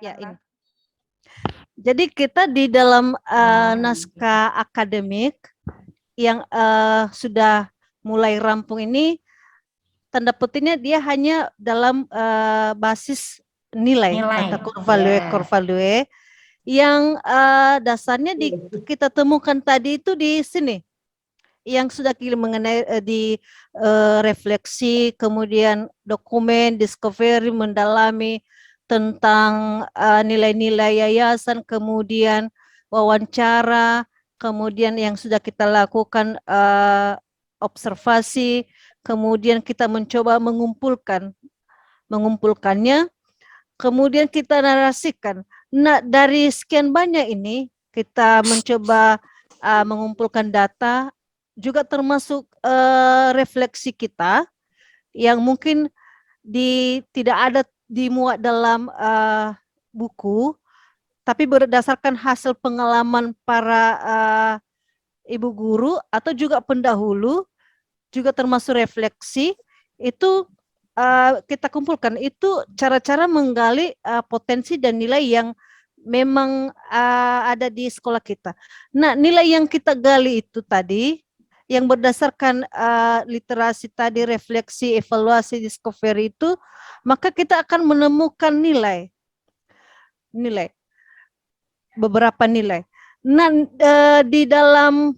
Ya, ini. Jadi kita di dalam naskah akademik yang sudah mulai rampung ini, tanda petiknya dia hanya dalam basis nilai atau core value yang dasarnya kita temukan tadi itu di sini, yang sudah kita mengenai di refleksi, kemudian dokumen, discovery, mendalami tentang nilai-nilai yayasan, kemudian wawancara, kemudian yang sudah kita lakukan observasi, kemudian kita mencoba mengumpulkannya, kemudian kita narasikan. Nah, dari sekian banyak ini kita mencoba mengumpulkan data, juga termasuk refleksi kita yang mungkin tidak ada dimuat dalam buku, tapi berdasarkan hasil pengalaman para ibu guru atau juga pendahulu, juga termasuk refleksi, itu kita kumpulkan. Itu cara-cara menggali potensi dan nilai yang memang ada di sekolah kita. Nah, nilai yang kita gali itu tadi, yang berdasarkan literasi tadi, refleksi, evaluasi, discovery itu, maka kita akan menemukan beberapa nilai. Nah, di dalam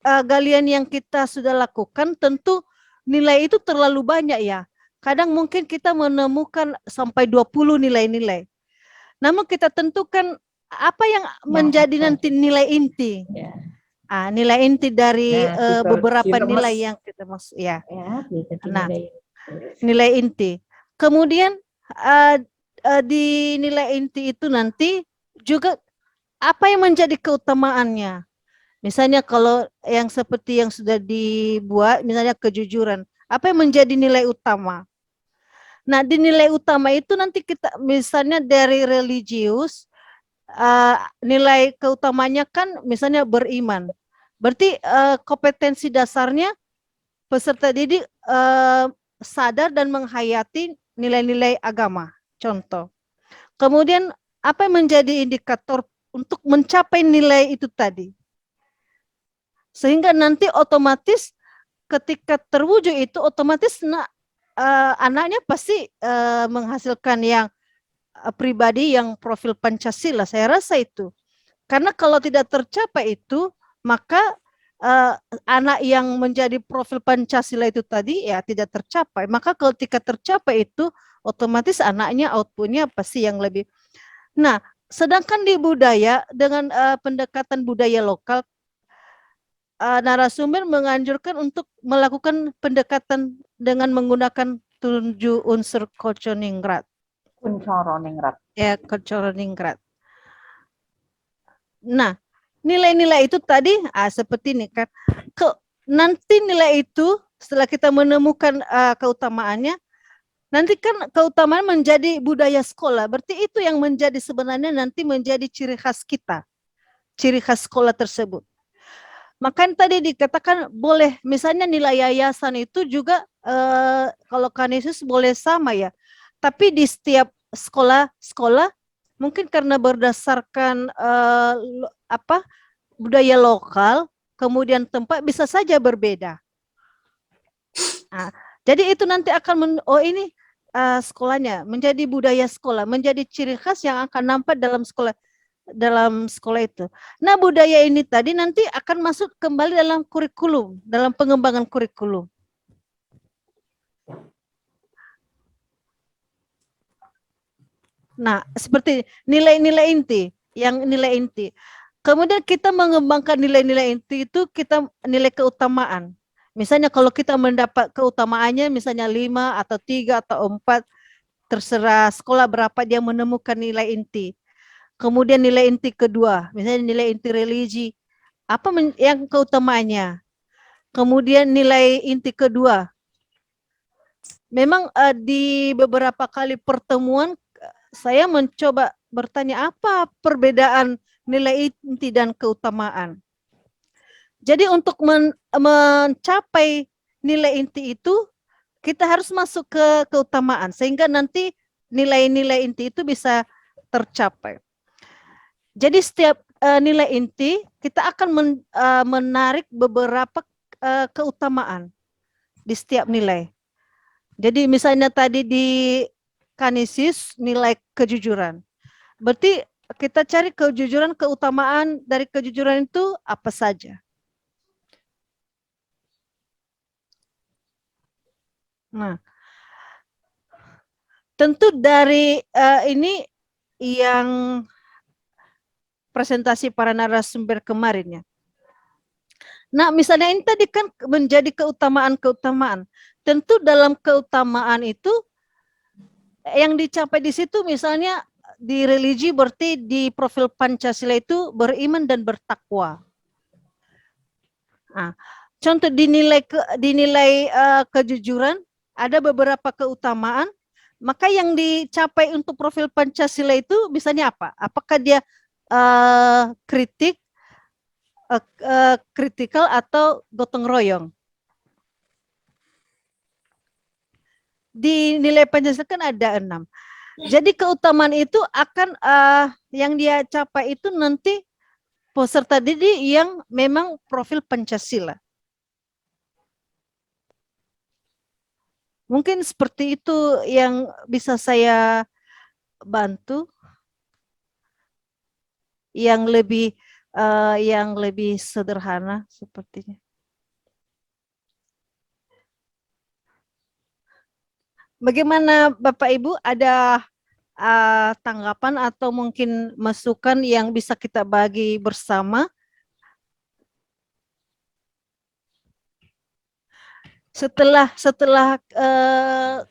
galian yang kita sudah lakukan, tentu nilai itu terlalu banyak ya. Kadang mungkin kita menemukan sampai 20 nilai-nilai. Namun kita tentukan apa yang menjadi nanti nilai inti. Nilai inti dari beberapa nilai yang kita maksud ya. Nah, nilai inti. Kemudian di nilai inti itu nanti juga apa yang menjadi keutamaannya. Misalnya kalau yang seperti yang sudah dibuat, misalnya kejujuran, apa yang menjadi nilai utama? Nah, di nilai utama itu nanti kita, misalnya dari religius, nilai keutamanya kan misalnya beriman. Berarti kompetensi dasarnya peserta didik sadar dan menghayati nilai-nilai agama. Contoh. Kemudian apa yang menjadi indikator untuk mencapai nilai itu tadi? Sehingga nanti otomatis ketika terwujud itu, otomatis anaknya pasti menghasilkan yang pribadi yang profil Pancasila. Saya rasa itu. Karena kalau tidak tercapai itu, maka anak yang menjadi profil Pancasila itu tadi ya tidak tercapai. Maka ketika tercapai itu, otomatis anaknya outputnya pasti yang lebih. Nah, sedangkan di budaya dengan pendekatan budaya lokal, narasumber menganjurkan untuk melakukan pendekatan dengan menggunakan 7 unsur Koconingrat. Ya, Koconingrat. Nah, nilai-nilai itu tadi seperti ini kan. Nanti nilai itu setelah kita menemukan keutamaannya, nanti kan keutamaan menjadi budaya sekolah. Berarti itu yang menjadi sebenarnya nanti menjadi ciri khas kita. Ciri khas sekolah tersebut. Makanya tadi dikatakan boleh, misalnya nilai yayasan itu juga kalau Kanisius boleh sama ya. Tapi di setiap sekolah mungkin karena berdasarkan budaya lokal, kemudian tempat bisa saja berbeda. Nah, jadi itu nanti akan ini sekolahnya menjadi budaya sekolah, menjadi ciri khas yang akan nampak dalam sekolah itu. Nah, budaya ini tadi nanti akan masuk kembali dalam kurikulum, dalam pengembangan kurikulum. Nah, seperti nilai-nilai inti, yang nilai inti. Kemudian kita mengembangkan nilai-nilai inti itu, kita nilai keutamaan. Misalnya kalau kita mendapat keutamaannya misalnya 5 atau 3 atau 4, terserah sekolah berapa dia menemukan nilai inti. Kemudian nilai inti kedua, misalnya nilai inti religi, apa yang keutamaannya. Kemudian nilai inti kedua, memang di beberapa kali pertemuan saya mencoba bertanya apa perbedaan nilai inti dan keutamaan. Jadi untuk mencapai nilai inti itu, kita harus masuk ke keutamaan, sehingga nanti nilai-nilai inti itu bisa tercapai. Jadi setiap nilai inti kita akan menarik beberapa keutamaan di setiap nilai. Jadi misalnya tadi di Canisius nilai kejujuran. Berarti kita cari kejujuran, keutamaan dari kejujuran itu apa saja. Nah, tentu dari ini yang presentasi para narasumber kemarin ya. Nah, misalnya ini tadi kan menjadi keutamaan-keutamaan. Tentu dalam keutamaan itu yang dicapai di situ misalnya di religi berarti di profil Pancasila itu beriman dan bertakwa. Nah, contoh dinilai kejujuran ada beberapa keutamaan, maka yang dicapai untuk profil Pancasila itu misalnya apa? Apakah dia kritikal atau gotong royong? Di nilai Pancasila kan ada 6. Jadi keutamaan itu akan yang dia capai itu nanti peserta didik yang memang profil Pancasila. Mungkin seperti itu yang bisa saya bantu. Yang lebih sederhana sepertinya. Bagaimana Bapak Ibu, ada tanggapan atau mungkin masukan yang bisa kita bagi bersama? Setelah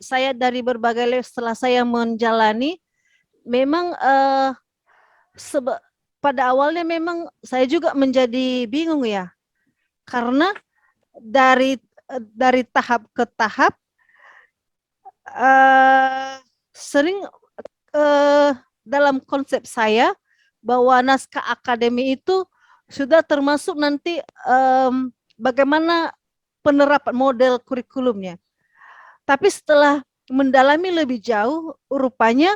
saya dari berbagai level, setelah saya menjalani, memang pada awalnya memang saya juga menjadi bingung ya, karena dari tahap ke tahap sering dalam konsep saya bahwa naskah akademi itu sudah termasuk nanti bagaimana penerapan model kurikulumnya. Tapi setelah mendalami lebih jauh, rupanya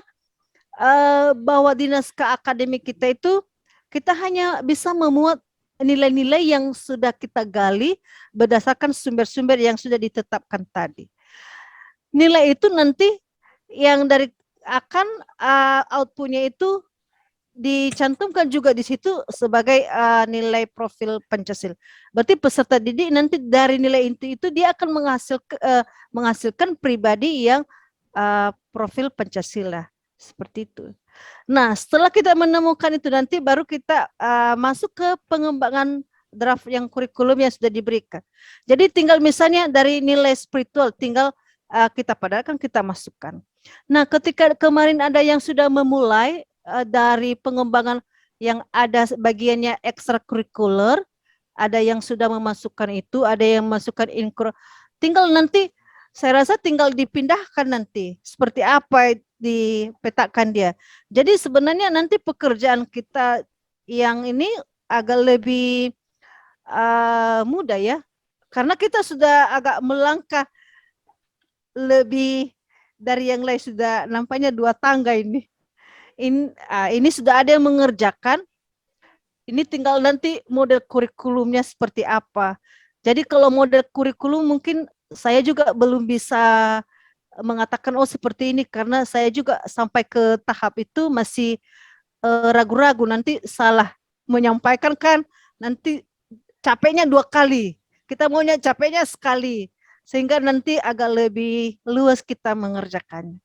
bahwa di naskah akademik kita itu kita hanya bisa memuat nilai-nilai yang sudah kita gali berdasarkan sumber-sumber yang sudah ditetapkan tadi. Nilai itu nanti yang dari akan outputnya itu dicantumkan juga di situ sebagai nilai profil Pancasila. Berarti peserta didik nanti dari nilai itu dia akan menghasilkan pribadi yang profil Pancasila seperti itu. Nah, setelah kita menemukan itu nanti baru kita masuk ke pengembangan draft yang kurikulum yang sudah diberikan. Jadi tinggal misalnya dari nilai spiritual tinggal kita padatkan, kita masukkan. Nah, ketika kemarin ada yang sudah memulai dari pengembangan yang ada bagiannya ekstrakurikuler, ada yang sudah memasukkan itu, ada yang memasukkan tinggal nanti saya rasa tinggal dipindahkan nanti seperti apa dipetakan dia. Jadi sebenarnya nanti pekerjaan kita yang ini agak lebih mudah ya, karena kita sudah agak melangkah lebih dari yang lain, sudah nampaknya 2 tangga ini. Ini sudah ada yang mengerjakan. Ini tinggal nanti model kurikulumnya seperti apa. Jadi kalau model kurikulum mungkin saya juga belum bisa mengatakan oh seperti ini, karena saya juga sampai ke tahap itu masih ragu-ragu, nanti salah menyampaikan kan, nanti capeknya 2 kali. Kita maunya capeknya sekali, sehingga nanti agak lebih luas kita mengerjakannya.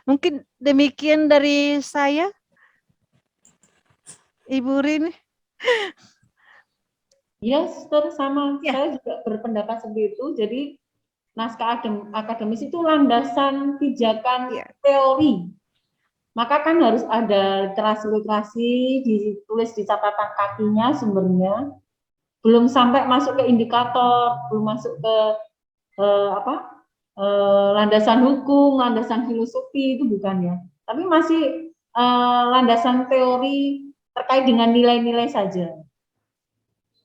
Mungkin demikian dari saya, Ibu Rini. Ya, sama. Ya. Saya juga berpendapat seperti itu. Jadi naskah akademis itu landasan pijakan teori. Maka kan harus ada literasi, ditulis di catatan kakinya sumbernya. Belum sampai masuk ke indikator, belum masuk ke landasan hukum, landasan filosofi, itu bukan ya. Tapi masih landasan teori terkait dengan nilai-nilai saja.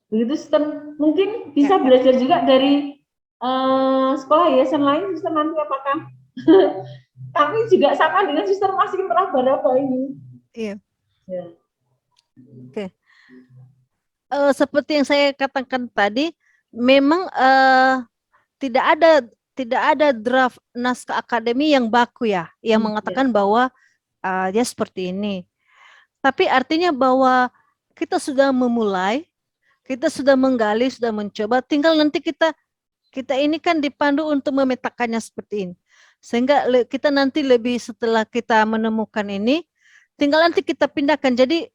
Begitu mungkin bisa belajar juga dari sekolah yayasan lain, nanti apakah Kami juga sama dengan Suster masih meraba-raba ini. Iya. Ya. Oke. Seperti yang saya katakan tadi, memang tidak ada draft naskah akademi yang baku ya, yang mengatakan bahwa dia seperti ini. Tapi artinya bahwa kita sudah memulai, kita sudah menggali, sudah mencoba, tinggal nanti kita ini kan dipandu untuk memetakannya seperti ini. Sehingga kita nanti lebih setelah kita menemukan ini, tinggal nanti kita pindahkan. Jadi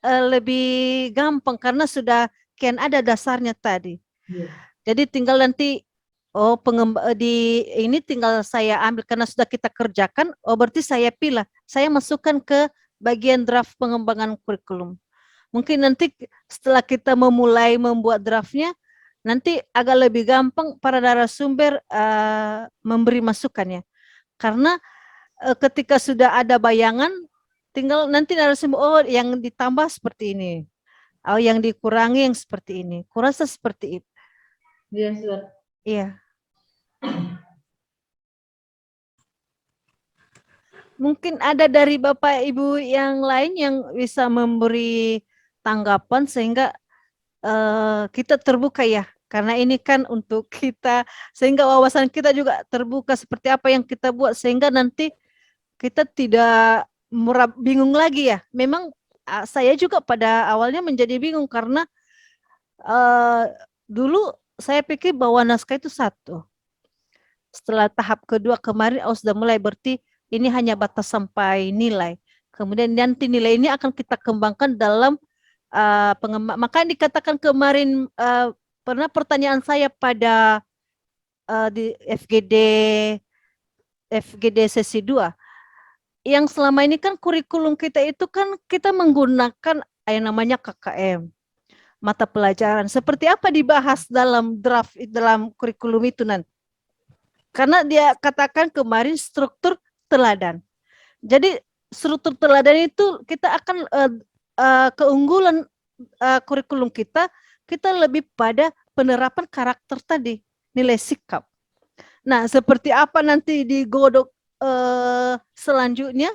lebih gampang karena sudah kian ada dasarnya tadi. Jadi tinggal nanti di ini tinggal saya ambil karena sudah kita kerjakan. Oh berarti saya pilih, saya masukkan ke bagian draft pengembangan kurikulum. Mungkin nanti setelah kita memulai membuat draftnya, nanti agak lebih gampang para narasumber memberi masukannya. Karena ketika sudah ada bayangan, tinggal nanti narasumber, oh yang ditambah seperti ini, oh yang dikurangi yang seperti ini. Kurasa seperti itu. Iya, Suster. Iya. Mungkin ada dari Bapak Ibu yang lain yang bisa memberi tanggapan sehingga kita terbuka ya. Karena ini kan untuk kita, sehingga wawasan kita juga terbuka seperti apa yang kita buat, sehingga nanti kita tidak bingung lagi ya. Memang saya juga pada awalnya menjadi bingung karena dulu saya pikir bahwa naskah itu satu. Setelah tahap kedua kemarin sudah mulai, berarti ini hanya batas sampai nilai. Kemudian nanti nilai ini akan kita kembangkan dalam maka dikatakan kemarin pernah pertanyaan saya pada di FGD sesi 2. Yang selama ini kan kurikulum kita itu kan kita menggunakan yang namanya KKM. Mata pelajaran. Seperti apa dibahas dalam draft, dalam kurikulum itu nanti? Karena dia katakan kemarin struktur teladan. Jadi struktur teladan itu kita akan keunggulan kurikulum kita lebih pada penerapan karakter tadi, nilai sikap. Nah, seperti apa nanti digodok selanjutnya,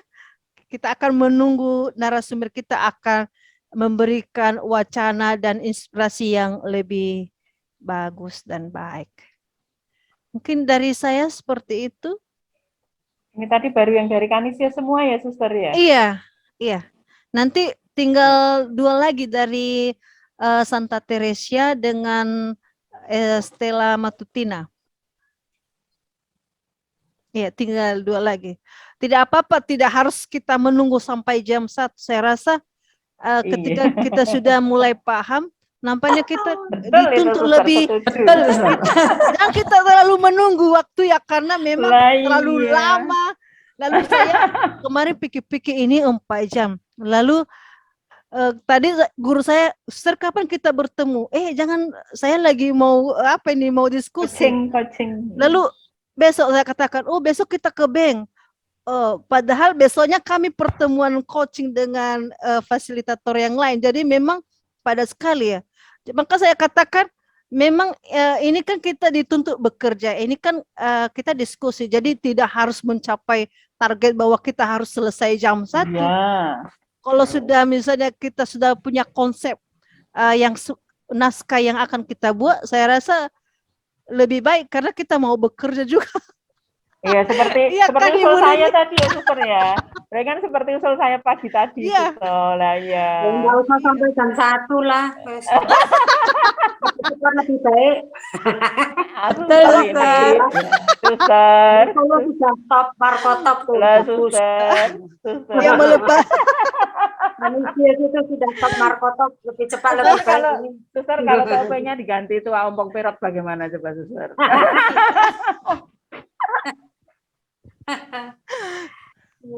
kita akan menunggu narasumber kita akan memberikan wacana dan inspirasi yang lebih bagus dan baik. Mungkin dari saya seperti itu. Ini tadi baru yang dari Kanisia semua ya, Suster ya? Iya. Nanti tinggal 2 lagi dari Santa Teresia dengan Stella Matutina. Iya, tinggal 2 lagi. Tidak apa-apa, tidak harus kita menunggu sampai jam 1. Saya rasa ketika kita sudah mulai paham, nampaknya kita dituntut lebih. Dan kita terlalu menunggu waktu ya, karena memang terlalu lama. Lalu saya kemarin pikir-pikir ini 4 jam. Lalu tadi guru saya, Suster kapan kita bertemu? Jangan, saya lagi mau mau diskusi. Coaching. Lalu besok saya katakan, besok kita ke bank. Padahal besoknya kami pertemuan coaching dengan fasilitator yang lain. Jadi memang padat sekali ya. Maka saya katakan memang ini kan kita dituntut bekerja. Ini kan kita diskusi. Jadi tidak harus mencapai target bahwa kita harus selesai jam 1. Ya. Kalau sudah misalnya kita sudah punya konsep yang naskah yang akan kita buat, saya rasa lebih baik karena kita mau bekerja juga. Iya, seperti kan, usul saya tadi ya, Suster ya. Mereka kan seperti usul saya pagi tadi. Iya. Lah ya. Enggak usah sampai jam 1 lah. Lebih baik. Suster. Kalau sudah stop markotop tuh. Lah, Suster. Yang melepas. Manusia itu sudah stop markotop lebih cepat lebih baik. Suster, kalau TOP-nya diganti itu ompong perot bagaimana coba, Suster?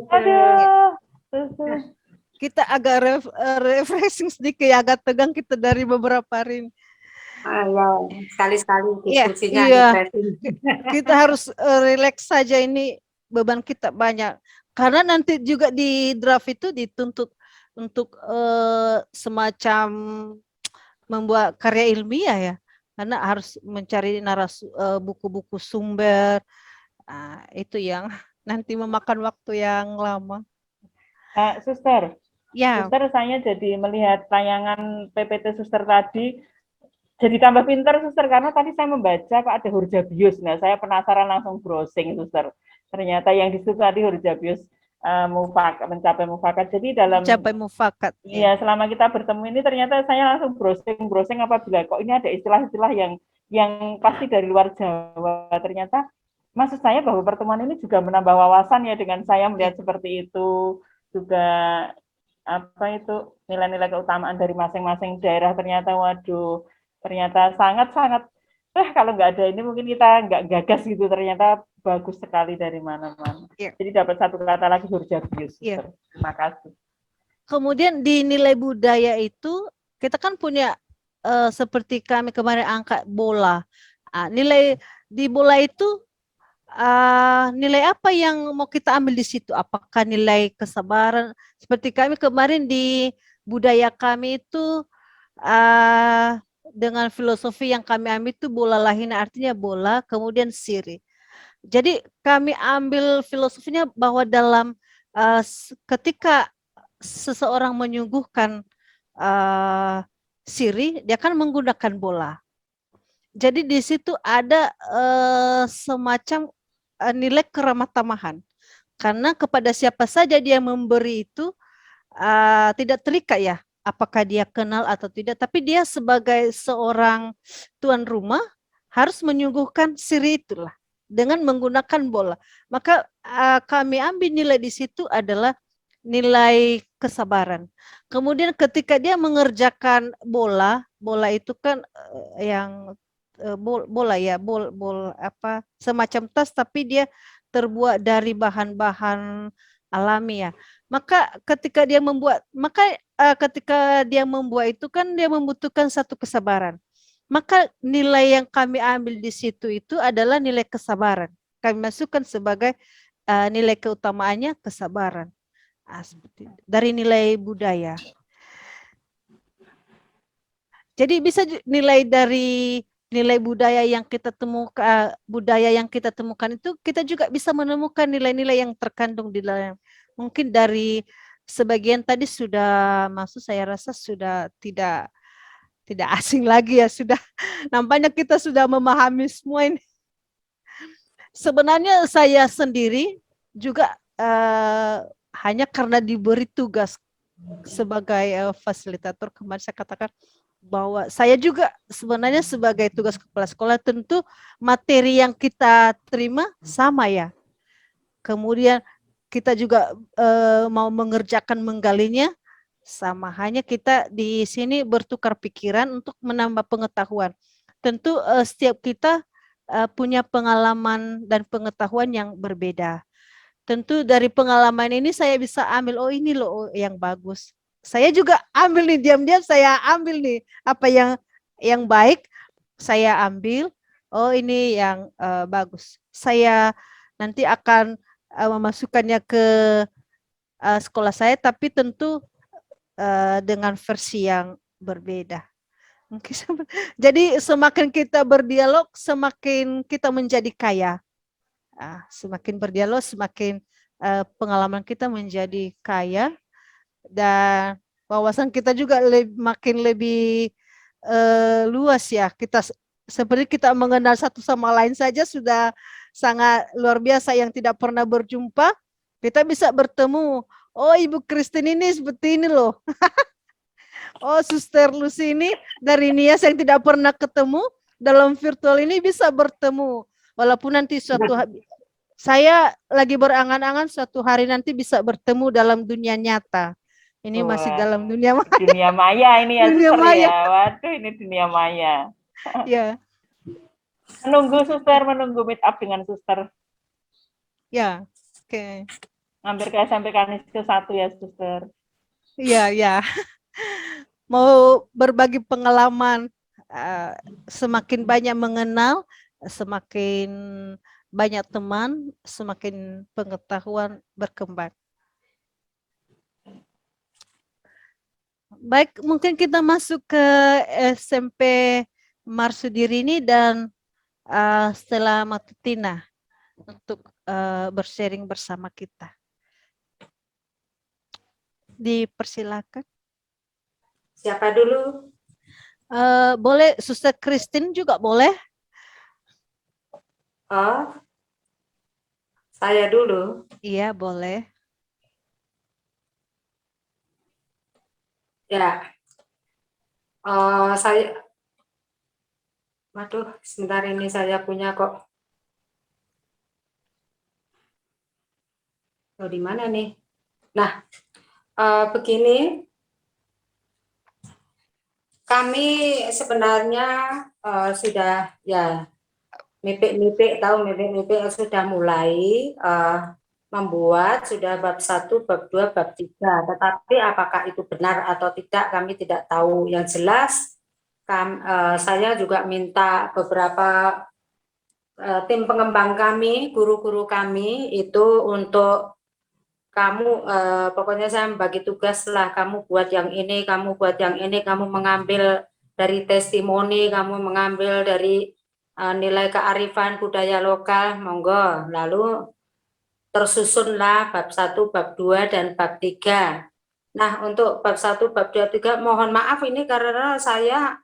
Aduh. Kita agak refreshing sedikit ya, agak tegang kita dari beberapa hari. Ya, sekali-sekali diskusinya refreshing. Kita harus relax saja, ini beban kita banyak. Karena nanti juga di draft itu dituntut untuk semacam membuat karya ilmiah ya. Karena harus mencari buku-buku sumber, Itu yang nanti memakan waktu yang lama. Suster, Ya, Suster, saya jadi melihat tayangan PPT Suster tadi, jadi tambah pintar Suster, karena tadi saya membaca kok ada Hurjabius. Nah, saya penasaran langsung browsing Suster. Ternyata yang disebut tadi Hurjabius mencapai mufakat. Jadi dalam mencapai mufakat. Iya, selama kita bertemu ini ternyata saya langsung browsing apabila kok ini ada istilah-istilah yang pasti dari luar Jawa. Ternyata maksud saya bahwa pertemuan ini juga menambah wawasan ya, dengan saya melihat seperti itu, juga apa itu nilai-nilai keutamaan dari masing-masing daerah. Ternyata waduh, ternyata sangat-sangat kalau nggak ada ini mungkin kita nggak gagas gitu. Ternyata bagus sekali dari mana-mana. Jadi dapat satu kata lagi, Hurjabius. Terima kasih. Kemudian di nilai budaya itu kita kan punya seperti kami kemarin angkat bola. Nilai di bola itu nilai apa yang mau kita ambil di situ? Apakah nilai kesabaran? Seperti kami kemarin di budaya kami itu dengan filosofi yang kami ambil itu bola lahina, artinya bola, kemudian siri. Jadi kami ambil filosofinya bahwa dalam ketika seseorang menyuguhkan siri, dia akan menggunakan bola. Jadi di situ ada semacam nilai keramah tamahan, karena kepada siapa saja dia memberi itu tidak terikat ya, apakah dia kenal atau tidak, tapi dia sebagai seorang tuan rumah harus menyuguhkan siri itulah dengan menggunakan bola. Maka kami ambil nilai di situ adalah nilai kesabaran. Kemudian ketika dia mengerjakan bola itu kan yang bola ya, apa semacam tas tapi dia terbuat dari bahan-bahan alami ya. Maka ketika dia membuat, ketika dia membuat itu kan dia membutuhkan satu kesabaran. Maka nilai yang kami ambil di situ itu adalah nilai kesabaran. Kami masukkan sebagai nilai keutamaannya kesabaran. Seperti dari nilai budaya. Jadi bisa nilai dari nilai budaya yang kita temukan itu kita juga bisa menemukan nilai-nilai yang terkandung di dalam. Mungkin dari sebagian tadi sudah masuk, saya rasa sudah tidak asing lagi ya, sudah nampaknya kita sudah memahami semua ini. Sebenarnya saya sendiri juga hanya karena diberi tugas sebagai fasilitator, kemarin saya katakan bahwa saya juga sebenarnya sebagai tugas kepala sekolah tentu materi yang kita terima sama ya. Kemudian kita juga mau mengerjakan menggalinya sama, hanya kita di sini bertukar pikiran untuk menambah pengetahuan. Tentu setiap kita punya pengalaman dan pengetahuan yang berbeda. Tentu dari pengalaman ini saya bisa ambil, oh ini loh yang bagus. Saya juga ambil nih, diam-diam saya ambil nih apa yang baik, saya ambil, oh ini yang bagus. Saya nanti akan memasukkannya ke sekolah saya, tapi tentu dengan versi yang berbeda. Jadi semakin kita berdialog, semakin kita menjadi kaya. Semakin berdialog, semakin pengalaman kita menjadi kaya, dan wawasan kita juga makin lebih luas ya. Kita seperti kita mengenal satu sama lain saja sudah sangat luar biasa. Yang tidak pernah berjumpa, kita bisa bertemu. Oh, Ibu Christine ini seperti ini loh. Oh, Suster Lucy ini dari Nias yang tidak pernah ketemu, dalam virtual ini bisa bertemu. Walaupun nanti suatu hari, saya lagi berangan-angan suatu hari nanti bisa bertemu dalam dunia nyata. Ini masih dalam dunia maya. Dunia maya ini ya, dunia Suster maya. Ya. Waduh, ini dunia maya. Ya. Menunggu Suster, menunggu meet up dengan Suster. Ya, oke. Hampir ke SMP Kanista 1 ya, Suster. Iya, ya. Mau berbagi pengalaman, semakin banyak mengenal, semakin banyak teman, semakin pengetahuan berkembang. Baik, mungkin kita masuk ke SMP Marsudirini dan Stella Matutina. untuk bersharing bersama kita. Dipersilakan. Siapa dulu? Boleh Suster Christine juga boleh? Oh, saya dulu. Iya, boleh. Ya, waduh, sebentar ini saya punya kok. Oh, di mana nih? Nah, begini, kami sebenarnya sudah ya mipik-mipik sudah mulai membuat sudah bab 1, bab 2, bab 3. Tetapi apakah itu benar atau tidak kami tidak tahu. Yang jelas saya juga minta beberapa tim pengembang kami, guru-guru kami itu untuk kamu pokoknya saya bagi tugas lah, kamu buat yang ini, kamu buat yang ini, kamu mengambil dari testimoni, kamu mengambil dari nilai kearifan budaya lokal, monggo. Lalu tersusunlah bab 1, bab 2, dan bab 3. Nah, untuk bab 1, bab 2, 3, mohon maaf ini karena saya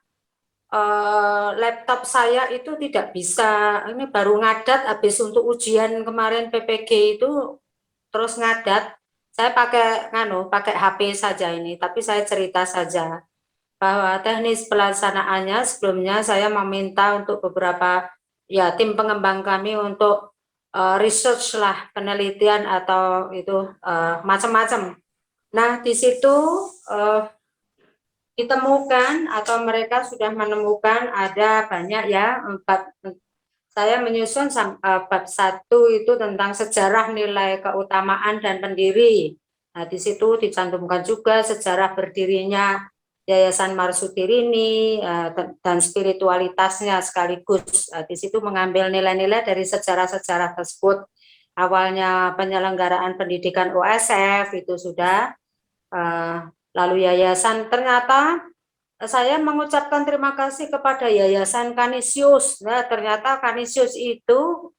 laptop saya itu tidak bisa, ini baru ngadat habis untuk ujian kemarin PPG itu terus ngadat. Saya pakai HP saja ini, tapi saya cerita saja bahwa teknis pelaksanaannya sebelumnya saya meminta untuk beberapa ya tim pengembang kami untuk research lah, penelitian atau itu macam-macam. Nah, di situ ditemukan atau mereka sudah menemukan ada banyak ya, saya menyusun bab 1 itu tentang sejarah, nilai, keutamaan, dan pendiri. Nah, di situ dicantumkan juga sejarah berdirinya Yayasan Marsupini dan spiritualitasnya sekaligus. Di situ mengambil nilai-nilai dari sejarah-sejarah tersebut. Awalnya penyelenggaraan pendidikan OSF itu sudah, lalu yayasan, ternyata saya mengucapkan terima kasih kepada Yayasan Kanisius. Nah, ternyata Kanisius itu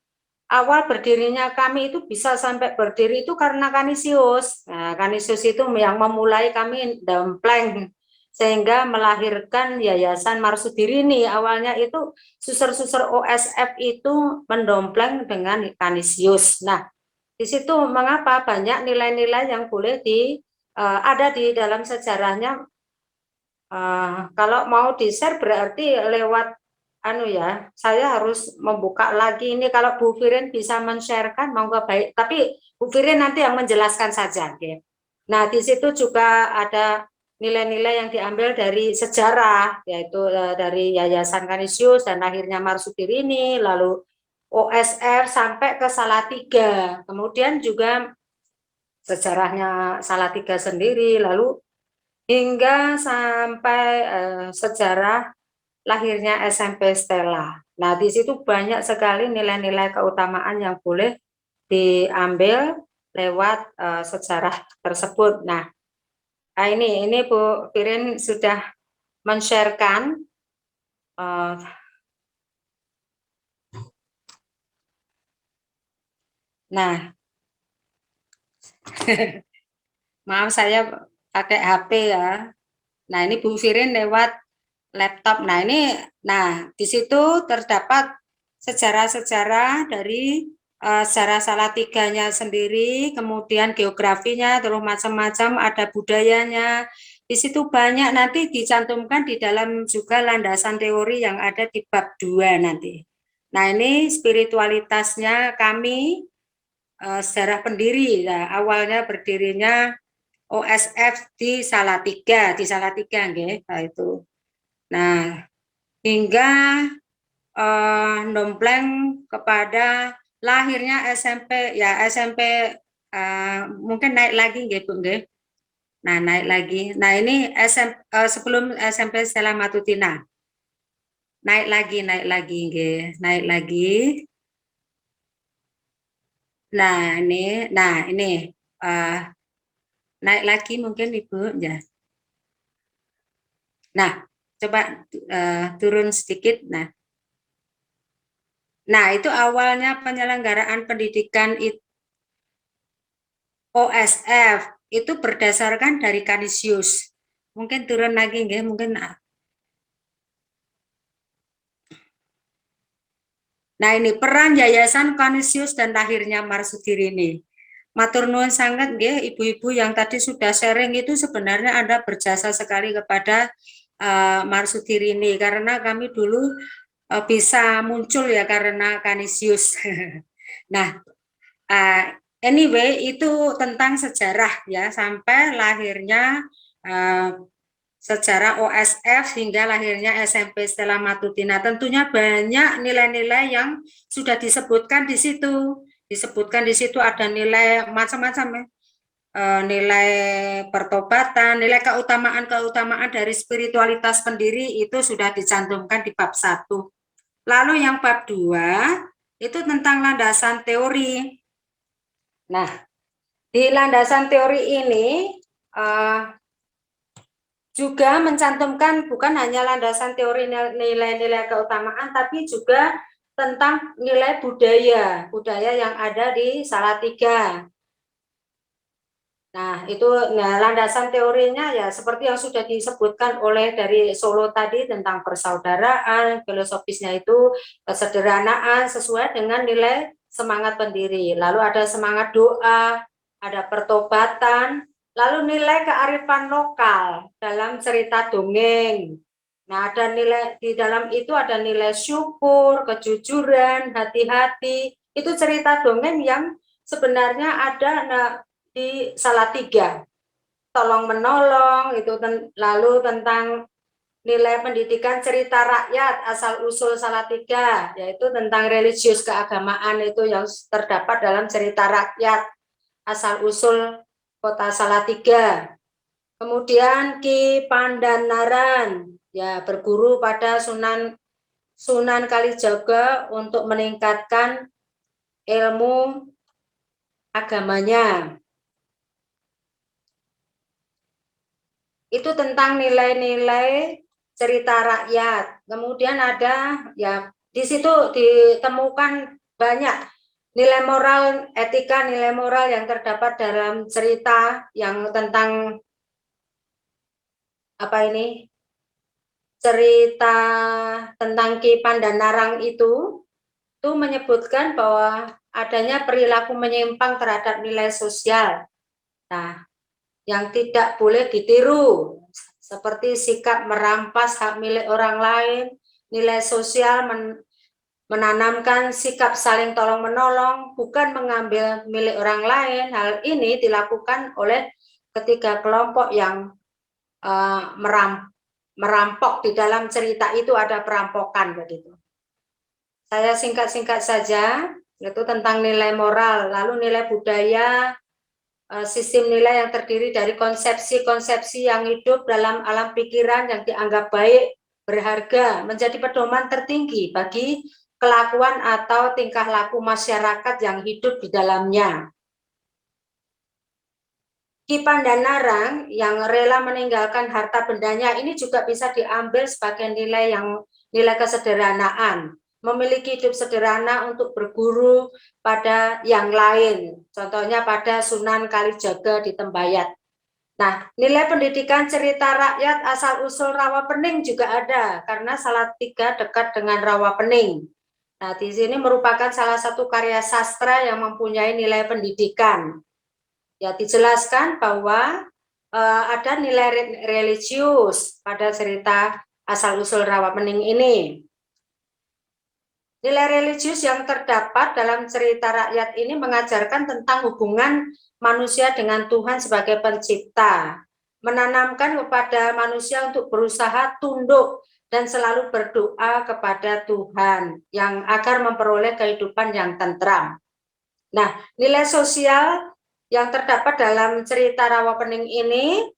awal berdirinya kami itu bisa sampai berdiri itu karena Kanisius. Nah, Kanisius itu yang memulai kami dompleng sehingga melahirkan Yayasan Marsudirini. Awalnya itu suster-suster OSF itu mendompleng dengan Kanisius. Nah, di situ mengapa banyak nilai-nilai yang boleh ada di dalam sejarahnya. Kalau mau di-share berarti lewat saya harus membuka lagi ini. Kalau Bu Firin bisa men-sharekan monggo baik, tapi Bu Firin nanti yang menjelaskan saja. Okay. Nah, di situ juga ada nilai-nilai yang diambil dari sejarah, yaitu dari Yayasan Kanisius dan akhirnya Marsudirini, lalu OSR sampai ke Salatiga. Kemudian juga sejarahnya Salatiga sendiri, lalu hingga sampai sejarah lahirnya SMP Stella. Nah, di situ banyak sekali nilai-nilai keutamaan yang boleh diambil lewat sejarah tersebut. Nah, ini Bu Firin sudah men-sharekan. Nah, maaf saya pakai HP ya. Nah, ini Bu Firin lewat laptop. Nah, di situ terdapat sejarah-sejarah dari sejarah Salatiganya sendiri, kemudian geografinya, terus macam-macam, ada budayanya. Di situ banyak nanti dicantumkan di dalam juga landasan teori yang ada di bab 2 nanti. Nah, ini spiritualitasnya kami, sejarah pendiri. Nah, awalnya berdirinya OSF di Salatiga nggih, itu. Nah, hingga dompleng kepada lahirnya SMP, ya SMP mungkin naik lagi nggih Bu nggih. Nah, naik lagi. Nah, ini sebelum SMP Stella Matutina. Naik lagi nggih, naik lagi. Nah, ini naik lagi mungkin Ibu ya. Nah, coba turun sedikit. Nah, Nah, itu awalnya penyelenggaraan pendidikan OSF itu berdasarkan dari Canisius. Mungkin turun lagi nggih, mungkin. Nah, ini peran Yayasan Canisius dan lahirnya Marsudirini. Matur nuwun sangat nggih ibu-ibu yang tadi sudah sharing itu sebenarnya Anda berjasa sekali kepada Marsudirini karena kami dulu bisa muncul ya karena Canisius. Nah, anyway itu tentang sejarah ya sampai lahirnya sejarah OSF hingga lahirnya SMP Stella Matutina. Tentunya banyak nilai-nilai yang sudah disebutkan di situ. Disebutkan di situ ada nilai macam-macam ya. Nilai pertobatan, nilai keutamaan dari spiritualitas pendiri itu sudah dicantumkan di bab 1. Lalu yang bab 2 itu tentang landasan teori. Nah, di landasan teori ini juga mencantumkan bukan hanya landasan teori nilai-nilai keutamaan, tapi juga tentang nilai budaya yang ada di Salatiga. Nah, itu landasan teorinya ya seperti yang sudah disebutkan oleh dari Solo tadi tentang persaudaraan, filosofisnya itu kesederhanaan sesuai dengan nilai semangat pendiri. Lalu ada semangat doa, ada pertobatan, lalu nilai kearifan lokal dalam cerita dongeng. Nah, ada nilai di dalam itu ada nilai syukur, kejujuran, hati-hati. Itu cerita dongeng yang sebenarnya ada di Salatiga, tolong menolong itu lalu tentang nilai pendidikan cerita rakyat asal usul Salatiga, yaitu tentang religius keagamaan itu yang terdapat dalam cerita rakyat asal usul kota Salatiga. Kemudian Ki Pandanaran ya berguru pada Sunan Kalijaga untuk meningkatkan ilmu agamanya. Itu tentang nilai-nilai cerita rakyat. Kemudian ada ya di situ ditemukan banyak nilai moral, etika, nilai moral yang terdapat dalam cerita yang tentang apa ini? Cerita tentang Ki Pandanarang itu menyebutkan bahwa adanya perilaku menyimpang terhadap nilai sosial. Nah, yang tidak boleh ditiru, seperti sikap merampas hak milik orang lain, nilai sosial menanamkan sikap saling tolong-menolong, bukan mengambil milik orang lain. Hal ini dilakukan oleh ketiga kelompok yang merampok. Di dalam cerita itu ada perampokan begitu. Saya singkat-singkat saja, yaitu tentang nilai moral, lalu nilai budaya, sistem nilai yang terdiri dari konsepsi-konsepsi yang hidup dalam alam pikiran yang dianggap baik, berharga, menjadi pedoman tertinggi bagi kelakuan atau tingkah laku masyarakat yang hidup di dalamnya. Ki Pandanarang yang rela meninggalkan harta bendanya ini juga bisa diambil sebagai nilai kesederhanaan. Memiliki hidup sederhana untuk berguru pada yang lain, contohnya pada Sunan Kalijaga di Tembayat. Nah, nilai pendidikan cerita rakyat asal-usul Rawapening juga ada, karena Salatiga dekat dengan Rawapening. Nah, di sini merupakan salah satu karya sastra yang mempunyai nilai pendidikan. Ya, dijelaskan bahwa ada nilai religius pada cerita asal-usul Rawapening ini. Nilai religius yang terdapat dalam cerita rakyat ini mengajarkan tentang hubungan manusia dengan Tuhan sebagai pencipta, menanamkan kepada manusia untuk berusaha tunduk dan selalu berdoa kepada Tuhan yang agar memperoleh kehidupan yang tentram. Nah, nilai sosial yang terdapat dalam cerita Rawapening ini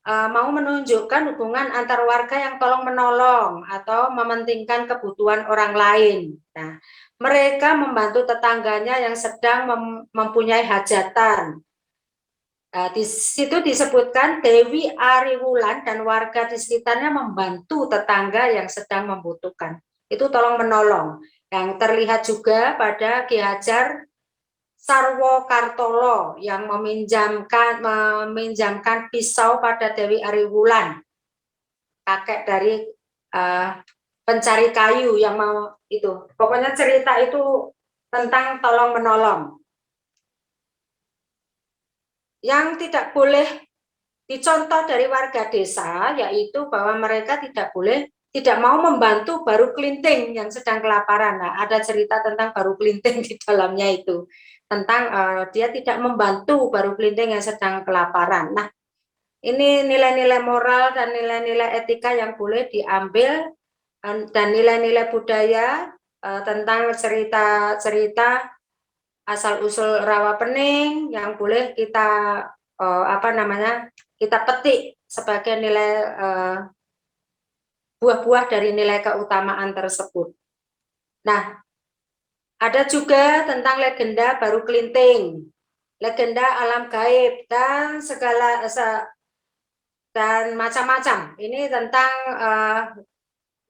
mau menunjukkan hubungan antar warga yang tolong menolong atau mementingkan kebutuhan orang lain. Nah, mereka membantu tetangganya yang sedang mempunyai hajatan. Di situ disebutkan Dewi Ariwulan dan warga di sekitarnya membantu tetangga yang sedang membutuhkan. Itu tolong menolong. yang terlihat juga pada Ki Hajar Sarwo Kartolo yang meminjamkan pisau pada Dewi Ariwulan, kakek dari pencari kayu yang mau itu. Pokoknya cerita itu tentang tolong menolong. Yang tidak boleh dicontoh dari warga desa yaitu bahwa mereka tidak mau membantu baru kelinting yang sedang kelaparan. Nah, ada cerita tentang baru kelinting di dalamnya itu, tentang dia tidak membantu baru kelinting yang sedang kelaparan. Nah, ini nilai-nilai moral dan nilai-nilai etika yang boleh diambil, dan nilai-nilai budaya tentang cerita-cerita asal-usul rawa pening yang boleh kita kita petik sebagai nilai buah-buah dari nilai keutamaan tersebut. Nah, ada juga tentang legenda baru kelinting, legenda alam gaib dan dan macam-macam. Ini tentang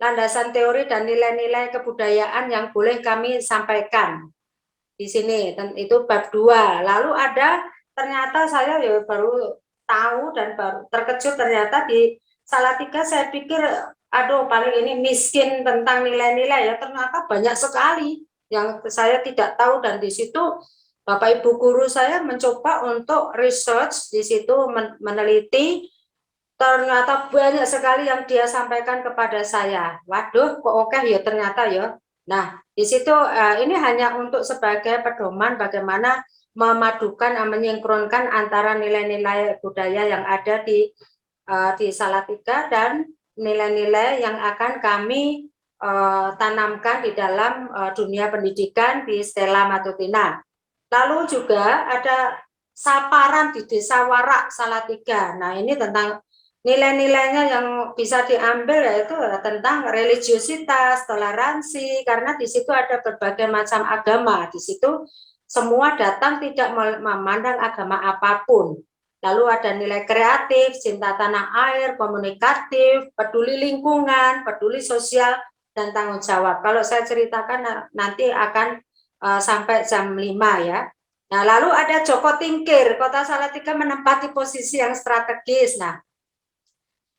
landasan teori dan nilai-nilai kebudayaan yang boleh kami sampaikan di sini. Itu bab 2. Lalu ada, ternyata saya ya baru tahu dan baru terkejut, ternyata di Salatiga saya pikir aduh paling ini miskin tentang nilai-nilai, ya ternyata banyak sekali yang saya tidak tahu, dan di situ Bapak Ibu guru saya mencoba untuk research di situ, meneliti, ternyata banyak sekali yang dia sampaikan kepada saya. Waduh, kok oke ya ternyata ya. Nah, di situ ini hanya untuk sebagai pedoman bagaimana memadukan, menyinkronkan antara nilai-nilai budaya yang ada di Salatiga dan nilai-nilai yang akan kami tanamkan di dalam dunia pendidikan di Stella Matutina. Lalu juga ada Saparan di Desa Warak Salatiga. Nah, ini tentang nilai-nilainya yang bisa diambil yaitu tentang religiusitas, toleransi, karena di situ ada berbagai macam agama. Di situ semua datang tidak memandang agama apapun. Lalu ada nilai kreatif, cinta tanah air, komunikatif, peduli lingkungan, peduli sosial, dan tanggung jawab. Kalau saya ceritakan nanti akan sampai jam 5 ya. Nah, lalu ada Joko Tingkir, Kota Salatiga menempati posisi yang strategis. Nah,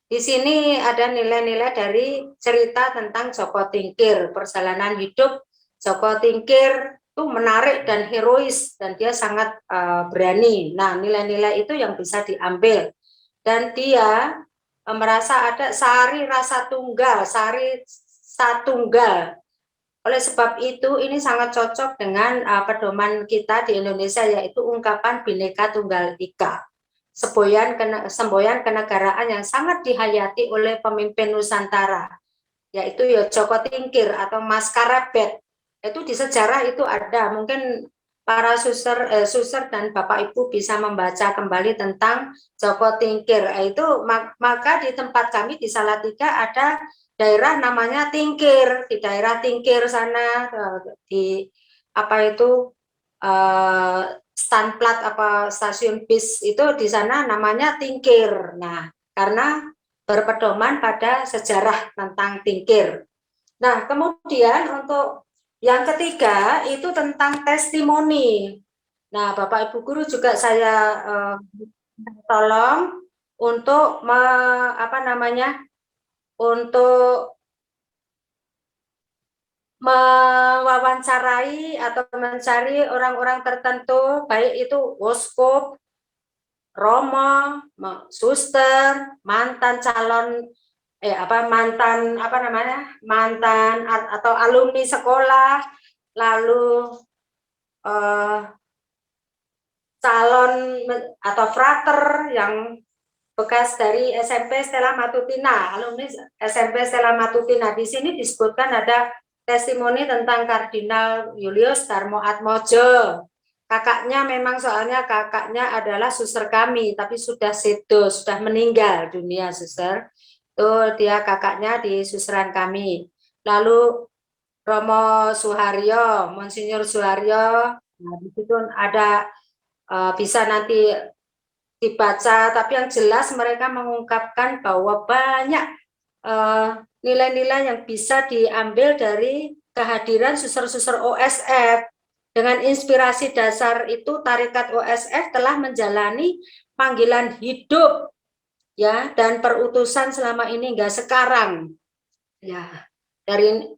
di sini ada nilai-nilai dari cerita tentang Joko Tingkir, perjalanan hidup Joko Tingkir itu menarik dan herois, dan dia sangat berani. Nah, nilai-nilai itu yang bisa diambil, dan dia merasa ada sari rasa tunggal, sari satunggal. Oleh sebab itu ini sangat cocok dengan pedoman kita di Indonesia, yaitu ungkapan Bhinneka Tunggal Ika, semboyan kenegaraan yang sangat dihayati oleh pemimpin Nusantara, yaitu ya Joko Tingkir atau Maskarabet. Itu di sejarah itu ada, mungkin para suster dan Bapak Ibu bisa membaca kembali tentang Joko Tingkir. Itu maka di tempat kami di Salatiga ada daerah namanya Tingkir. Di daerah Tingkir sana di Stanplat stasiun bis itu di sana namanya Tingkir. Nah, karena berpedoman pada sejarah tentang Tingkir. Nah, kemudian untuk yang ketiga itu tentang testimoni. Nah, Bapak Ibu guru juga saya tolong untuk untuk mewawancarai atau mencari orang-orang tertentu, baik itu woskop, romo, suster, mantan calon mantan atau alumni sekolah, lalu calon atau frater yang bekas dari SMP Stella Matutina, alumni SMP Stella Matutina. Di sini disebutkan ada testimoni tentang Kardinal Julius Darmo Atmojo. Kakaknya memang soalnya kakaknya adalah suster kami, tapi sudah sedo, sudah meninggal dunia suster. Itu dia kakaknya di susteran kami. Lalu Romo Suharyo, Monsinyur Suharyo, nah di situ ada bisa nanti dibaca, tapi yang jelas mereka mengungkapkan bahwa banyak nilai-nilai yang bisa diambil dari kehadiran suster-suster OSF. Dengan inspirasi dasar itu, tarekat OSF telah menjalani panggilan hidup ya dan perutusan selama ini hingga sekarang. Ya, dari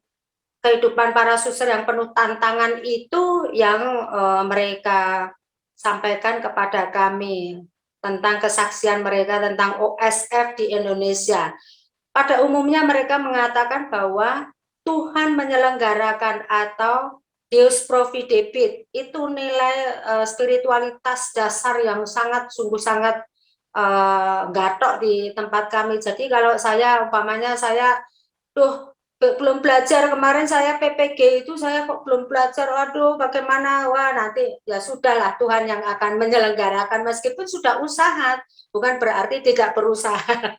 kehidupan para suster yang penuh tantangan itu yang mereka sampaikan kepada kami tentang kesaksian mereka tentang OSF di Indonesia. Pada umumnya mereka mengatakan bahwa Tuhan menyelenggarakan atau Deus Providebit itu nilai spiritualitas dasar yang sungguh sangat gatok di tempat kami. Jadi kalau saya umpamanya saya belum belajar, kemarin saya PPG itu saya kok belum belajar, aduh bagaimana, wah nanti ya sudahlah, Tuhan yang akan menyelenggarakan, meskipun sudah usaha, bukan berarti tidak berusaha.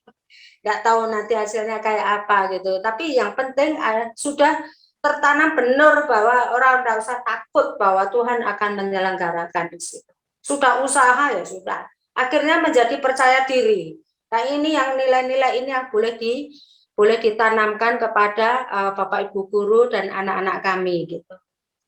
Nggak tahu nanti hasilnya kayak apa gitu, tapi yang penting sudah tertanam benar bahwa orang tidak usah takut bahwa Tuhan akan menyelenggarakan di situ. Sudah usaha ya sudah, akhirnya menjadi percaya diri. Nah ini yang nilai-nilai ini yang boleh ditanamkan kepada Bapak Ibu guru dan anak-anak kami gitu.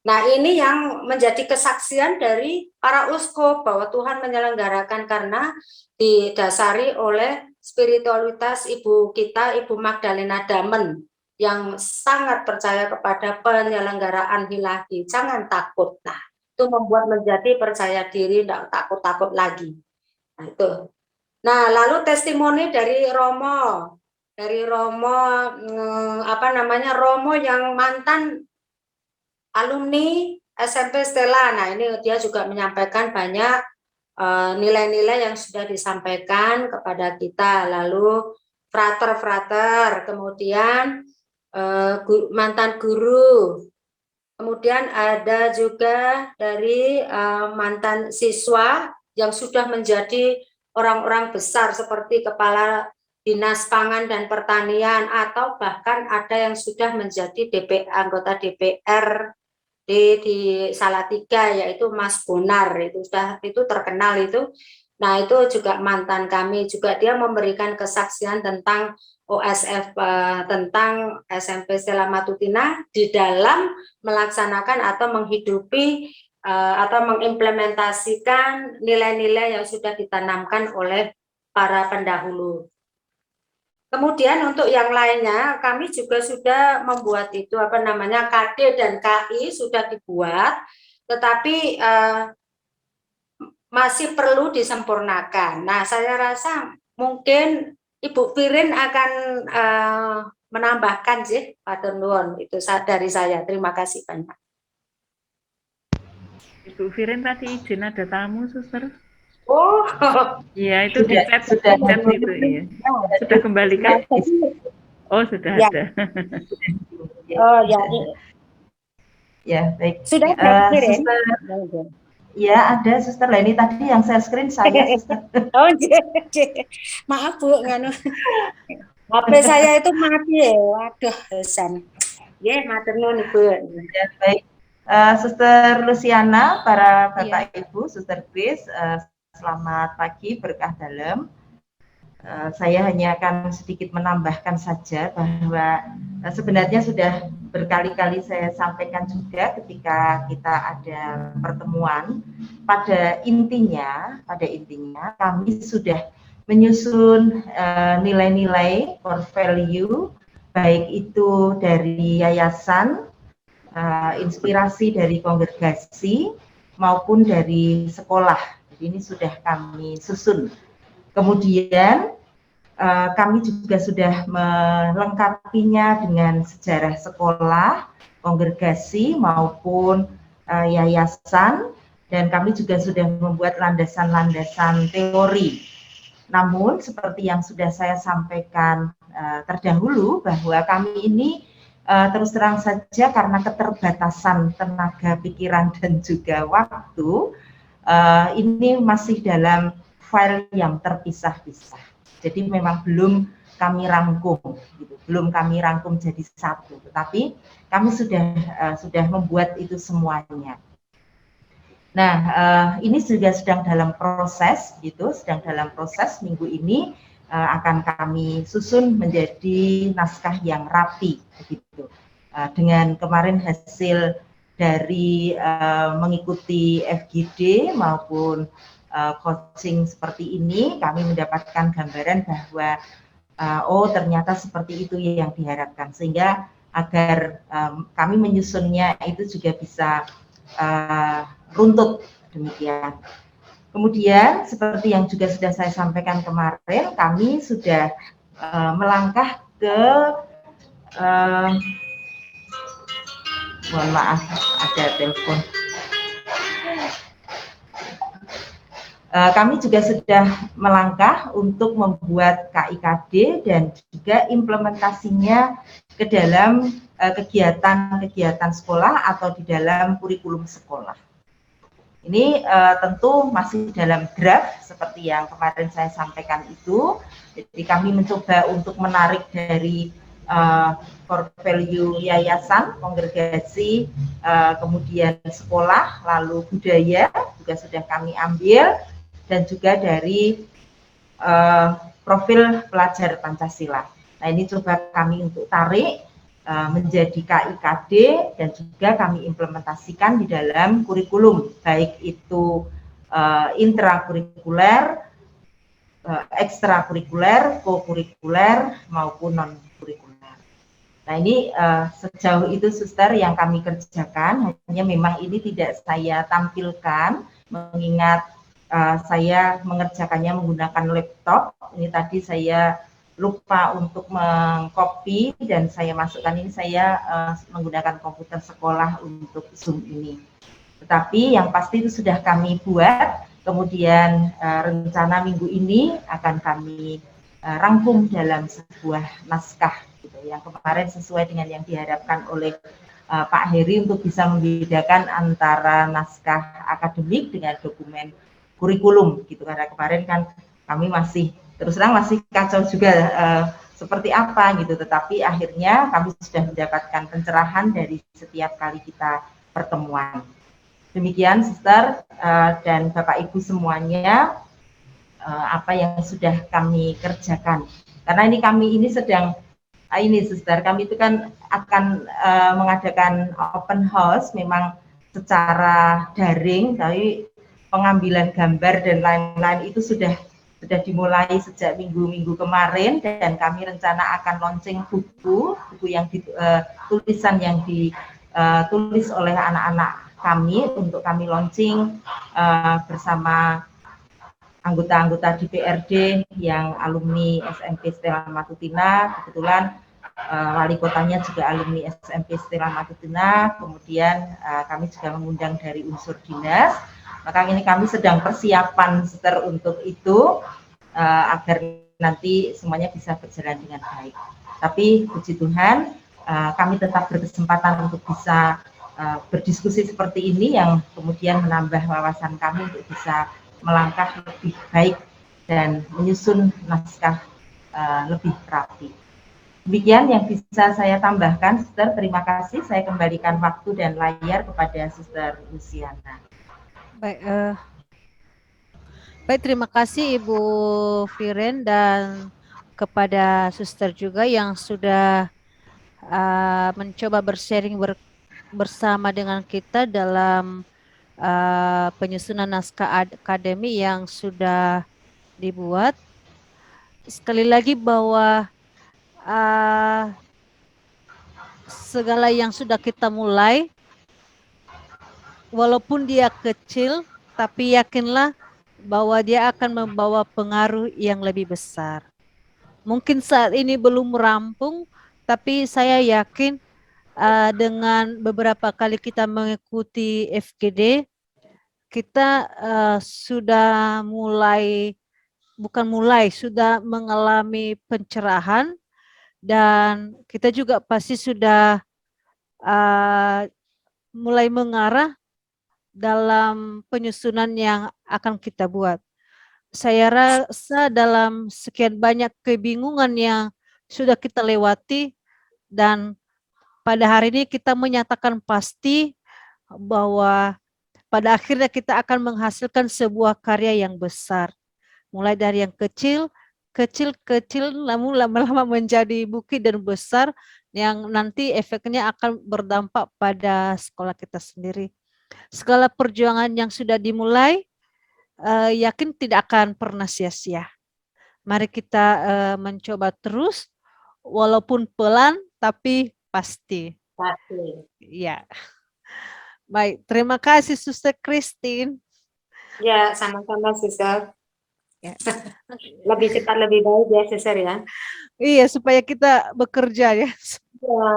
Nah ini yang menjadi kesaksian dari para uskup bahwa Tuhan menyelenggarakan karena didasari oleh spiritualitas ibu kita, Ibu Magdalena Damen, yang sangat percaya kepada penyelenggaraan ilahi. Jangan takut. Nah itu membuat menjadi percaya diri, tidak takut-takut lagi. Nah itu. Nah lalu testimoni dari Romo. Dari Romo, Romo yang mantan alumni SMP Stella. Nah ini dia juga menyampaikan banyak nilai-nilai yang sudah disampaikan kepada kita. Lalu frater-frater, kemudian mantan guru, kemudian ada juga dari mantan siswa yang sudah menjadi orang-orang besar seperti kepala Dinas Pangan dan Pertanian, atau bahkan ada yang sudah menjadi anggota DPR di Salatiga, yaitu Mas Bonar, itu terkenal itu. Nah itu juga mantan kami, juga dia memberikan kesaksian tentang OSF, tentang SMP Stella Matutina di dalam melaksanakan atau menghidupi atau mengimplementasikan nilai-nilai yang sudah ditanamkan oleh para pendahulu. Kemudian untuk yang lainnya kami juga sudah membuat itu KD dan KI sudah dibuat, tetapi masih perlu disempurnakan. Nah saya rasa mungkin Ibu Firin akan menambahkan sih, Pak Nuwun, itu dari saya. Terima kasih banyak. Ibu Firin tadi izin ada tamu, suster. Oh, iya itu di chat itu ya. Sudah kembalikan? Oh sudah ya. Ada. Oh ya. Ya baik. Sudah Suster. Ya ada suster lah, ini tadi yang saya screen saya suster. Oh maaf Bu, nganu. HP saya itu mati ya. Waduh, San. Ya, matur nuwun Ibu. Ya baik. Suster Luciana, para Bapak Ibu, Suster Grace, selamat pagi, berkah dalam. Saya hanya akan sedikit menambahkan saja bahwa sebenarnya sudah berkali-kali saya sampaikan juga ketika kita ada pertemuan. Pada intinya kami sudah menyusun nilai-nilai core value, baik itu dari yayasan, inspirasi dari kongregasi maupun dari sekolah. Jadi ini sudah kami susun. Kemudian kami juga sudah melengkapinya dengan sejarah sekolah, kongregasi maupun yayasan, dan kami juga sudah membuat landasan-landasan teori. Namun seperti yang sudah saya sampaikan terdahulu bahwa kami ini terus terang saja karena keterbatasan tenaga pikiran dan juga waktu, ini masih dalam file yang terpisah-pisah. Jadi memang belum kami rangkum, gitu. Belum kami rangkum jadi satu. Tetapi kami sudah membuat itu semuanya. Nah, ini juga sedang dalam proses, gitu. Sedang dalam proses minggu ini akan kami susun menjadi naskah yang rapi, begitu. Dengan kemarin hasil dari mengikuti FGD maupun coaching seperti ini, kami mendapatkan gambaran bahwa oh ternyata seperti itu yang diharapkan, sehingga agar kami menyusunnya itu juga bisa runtut demikian. Kemudian seperti yang juga sudah saya sampaikan kemarin, kami sudah melangkah ke mohon maaf ada telepon. Kami juga sudah melangkah untuk membuat KIKD dan juga implementasinya ke dalam kegiatan-kegiatan sekolah atau di dalam kurikulum sekolah. Ini tentu masih dalam draft seperti yang kemarin saya sampaikan itu. Jadi kami mencoba untuk menarik dari core value yayasan, kongregasi, kemudian sekolah, lalu budaya juga sudah kami ambil, dan juga dari profil pelajar Pancasila. Nah ini coba kami untuk tarik menjadi KIKD dan juga kami implementasikan di dalam kurikulum, baik itu intrakurikuler, ekstrakurikuler, kokurikuler maupun non-kurikuler. Nah ini sejauh itu Suster yang kami kerjakan, hanya memang ini tidak saya tampilkan mengingat saya mengerjakannya menggunakan laptop. Ini tadi saya lupa untuk mengcopy dan saya masukkan ini, saya menggunakan komputer sekolah untuk Zoom ini. Tetapi yang pasti itu sudah kami buat, kemudian rencana minggu ini akan kami rangkum dalam sebuah naskah gitu, yang kemarin sesuai dengan yang diharapkan oleh Pak Heri untuk bisa membedakan antara naskah akademik dengan dokumen kurikulum gitu, karena kemarin kan kami masih terus terang masih kacau juga seperti apa gitu, tetapi akhirnya kami sudah mendapatkan pencerahan dari setiap kali kita pertemuan. Demikian Suster dan Bapak Ibu semuanya apa yang sudah kami kerjakan, karena ini kami ini sedang ini Suster, kami itu kan akan mengadakan open house memang secara daring, tapi pengambilan gambar dan lain-lain itu sudah dimulai sejak minggu-minggu kemarin, dan kami rencana akan launching buku yang tulisan yang ditulis oleh anak-anak kami untuk kami launching bersama anggota-anggota DPRD yang alumni SMP Stella Matutina, kebetulan wali kotanya juga alumni SMP Stella Matutina, kemudian kami juga mengundang dari unsur dinas. Maka ini kami sedang persiapan Suster untuk itu agar nanti semuanya bisa berjalan dengan baik. Tapi puji Tuhan kami tetap berkesempatan untuk bisa berdiskusi seperti ini yang kemudian menambah wawasan kami untuk bisa melangkah lebih baik dan menyusun naskah lebih rapi. Demikian yang bisa saya tambahkan, Suster. Terima kasih. Saya kembalikan waktu dan layar kepada Suster Luciana. Baik, terima kasih Ibu Firen dan kepada Suster juga yang sudah mencoba bersharing bersama dengan kita dalam penyusunan naskah akademi yang sudah dibuat. Sekali lagi bahwa segala yang sudah kita mulai, walaupun dia kecil, tapi yakinlah bahwa dia akan membawa pengaruh yang lebih besar. Mungkin saat ini belum rampung, tapi saya yakin dengan beberapa kali kita mengikuti FGD, kita sudah sudah mengalami pencerahan, dan kita juga pasti sudah mulai mengarah dalam penyusunan yang akan kita buat. Saya rasa dalam sekian banyak kebingungan yang sudah kita lewati, dan pada hari ini kita menyatakan pasti bahwa pada akhirnya kita akan menghasilkan sebuah karya yang besar. Mulai dari yang kecil, namun lama-lama menjadi bukit dan besar, yang nanti efeknya akan berdampak pada sekolah kita sendiri. Segala perjuangan yang sudah dimulai, yakin tidak akan pernah sia-sia. Mari kita mencoba terus, walaupun pelan, tapi pasti. Pasti. Ya. Baik, terima kasih Suster Christine. Ya, sama-sama Suster. Ya. Lebih cepat lebih baik ya Suster ya. Iya, supaya kita bekerja ya. Ya.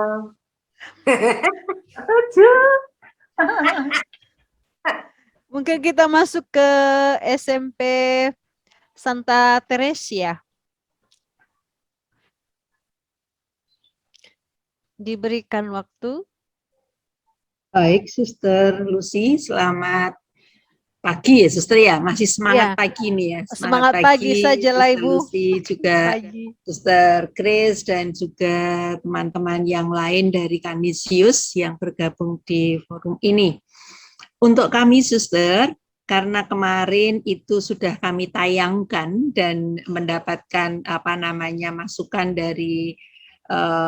Mungkin kita masuk ke SMP Santa Teresia. Diberikan waktu. Baik, Suster Lucy, selamat pagi ya, Suster ya. Masih semangat Ya. pagi nih ya. Semangat pagi saja lah, Suster Ibu. Lucy, juga Pagi. Suster Chris dan juga teman-teman yang lain dari Kanisius yang bergabung di forum ini. Untuk kami, Suster, karena kemarin itu sudah kami tayangkan dan mendapatkan masukan dari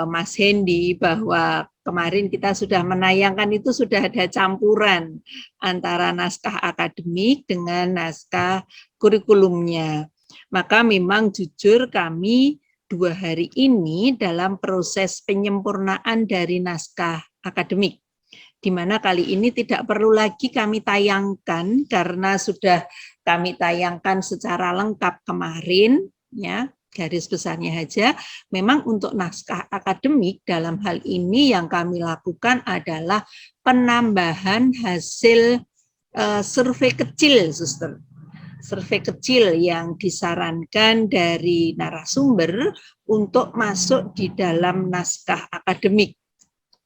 Mas Hendy bahwa kemarin kita sudah menayangkan itu sudah ada campuran antara naskah akademik dengan naskah kurikulumnya. Maka memang jujur kami 2 hari ini dalam proses penyempurnaan dari naskah akademik, di mana kali ini tidak perlu lagi kami tayangkan karena sudah kami tayangkan secara lengkap kemarin, ya. Garis besarnya saja, memang untuk naskah akademik dalam hal ini yang kami lakukan adalah penambahan hasil survei kecil, Suster. Survei kecil yang disarankan dari narasumber untuk masuk di dalam naskah akademik.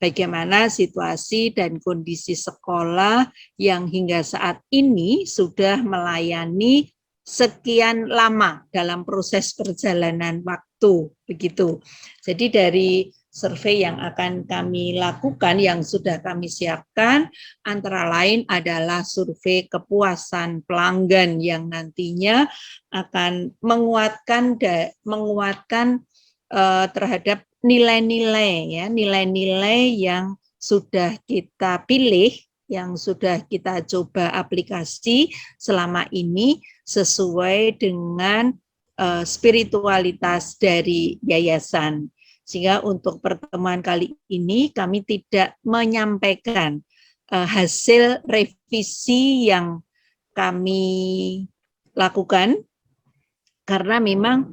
Bagaimana situasi dan kondisi sekolah yang hingga saat ini sudah melayani sekian lama dalam proses perjalanan waktu, begitu. Jadi dari survei yang akan kami lakukan, yang sudah kami siapkan, antara lain adalah survei kepuasan pelanggan yang nantinya akan menguatkan terhadap nilai-nilai, ya, nilai-nilai yang sudah kita pilih, yang sudah kita coba aplikasi selama ini sesuai dengan spiritualitas dari yayasan. Sehingga untuk pertemuan kali ini kami tidak menyampaikan hasil revisi yang kami lakukan karena memang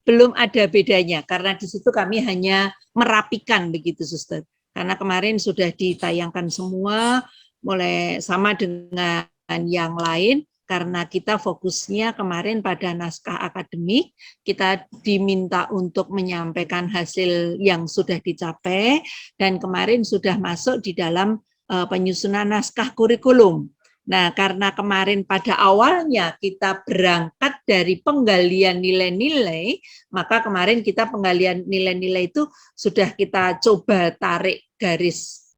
belum ada bedanya, karena di situ kami hanya merapikan begitu, Suster. Karena kemarin sudah ditayangkan semua, mulai sama dengan yang lain, karena kita fokusnya kemarin pada naskah akademik, kita diminta untuk menyampaikan hasil yang sudah dicapai, dan kemarin sudah masuk di dalam penyusunan naskah kurikulum. Nah, karena kemarin pada awalnya kita berangkat dari penggalian nilai-nilai, maka kemarin kita penggalian nilai-nilai itu sudah kita coba tarik garis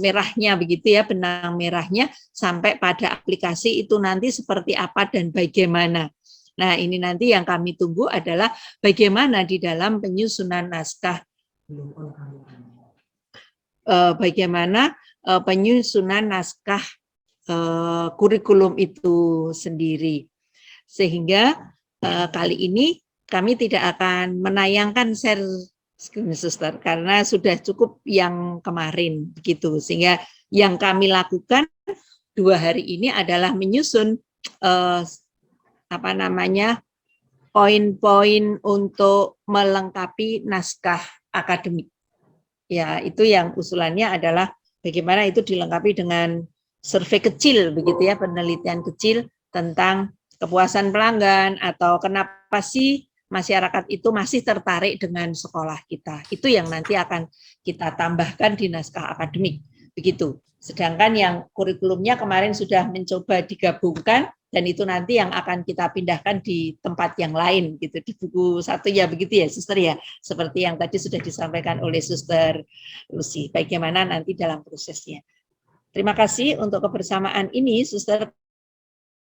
merahnya begitu ya, benang merahnya sampai pada aplikasi itu nanti seperti apa dan bagaimana. Nah, ini nanti yang kami tunggu adalah bagaimana di dalam penyusunan naskah, penyusunan naskah kurikulum itu sendiri. Sehingga kali ini kami tidak akan menayangkan share screen, Suster, karena sudah cukup yang kemarin begitu. Sehingga yang kami lakukan 2 hari ini adalah menyusun poin-poin untuk melengkapi naskah akademik. Ya, itu yang usulannya adalah bagaimana itu dilengkapi dengan survei kecil begitu ya, penelitian kecil tentang kepuasan pelanggan atau kenapa sih masyarakat itu masih tertarik dengan sekolah kita. Itu yang nanti akan kita tambahkan di naskah akademik begitu. Sedangkan yang kurikulumnya kemarin sudah mencoba digabungkan dan itu nanti yang akan kita pindahkan di tempat yang lain gitu, di buku 1 ya begitu ya, Suster ya. Seperti yang tadi sudah disampaikan oleh Suster Lucy, bagaimana nanti dalam prosesnya. Terima kasih untuk kebersamaan ini, Suster,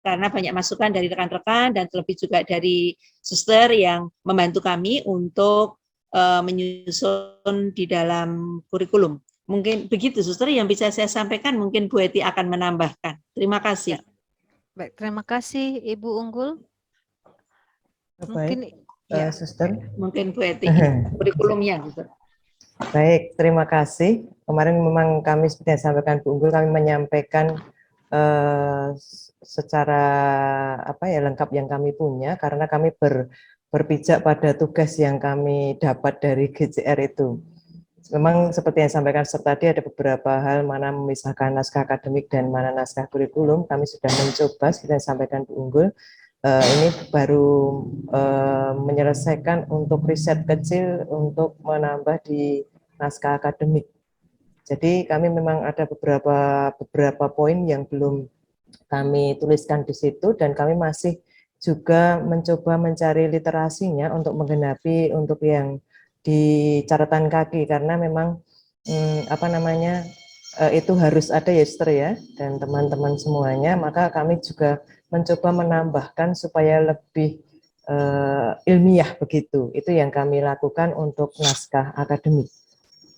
karena banyak masukan dari rekan-rekan dan terlebih juga dari Suster yang membantu kami untuk menyusun di dalam kurikulum. Mungkin begitu, Suster, yang bisa saya sampaikan. Mungkin Bu Eti akan menambahkan. Terima kasih. Baik, terima kasih Ibu Unggul. Mungkin Baik, Suster. Mungkin Bu Eti kurikulumnya, Suster. Baik, terima kasih. Kemarin memang kami seperti yang disampaikan Bu Unggul, kami menyampaikan secara lengkap yang kami punya, karena kami berpijak pada tugas yang kami dapat dari GCR itu. Memang seperti yang disampaikan tadi, ada beberapa hal mana memisahkan naskah akademik dan mana naskah kurikulum. Kami sudah mencoba, seperti yang disampaikan Bu Unggul, ini baru menyelesaikan untuk riset kecil untuk menambah di naskah akademik. Jadi kami memang ada beberapa poin yang belum kami tuliskan di situ, dan kami masih juga mencoba mencari literasinya untuk menggenapi untuk yang di catatan kaki, karena memang itu harus ada ya, Sister ya, dan teman-teman semuanya. Maka kami juga mencoba menambahkan supaya lebih ilmiah begitu. Itu yang kami lakukan untuk naskah akademik.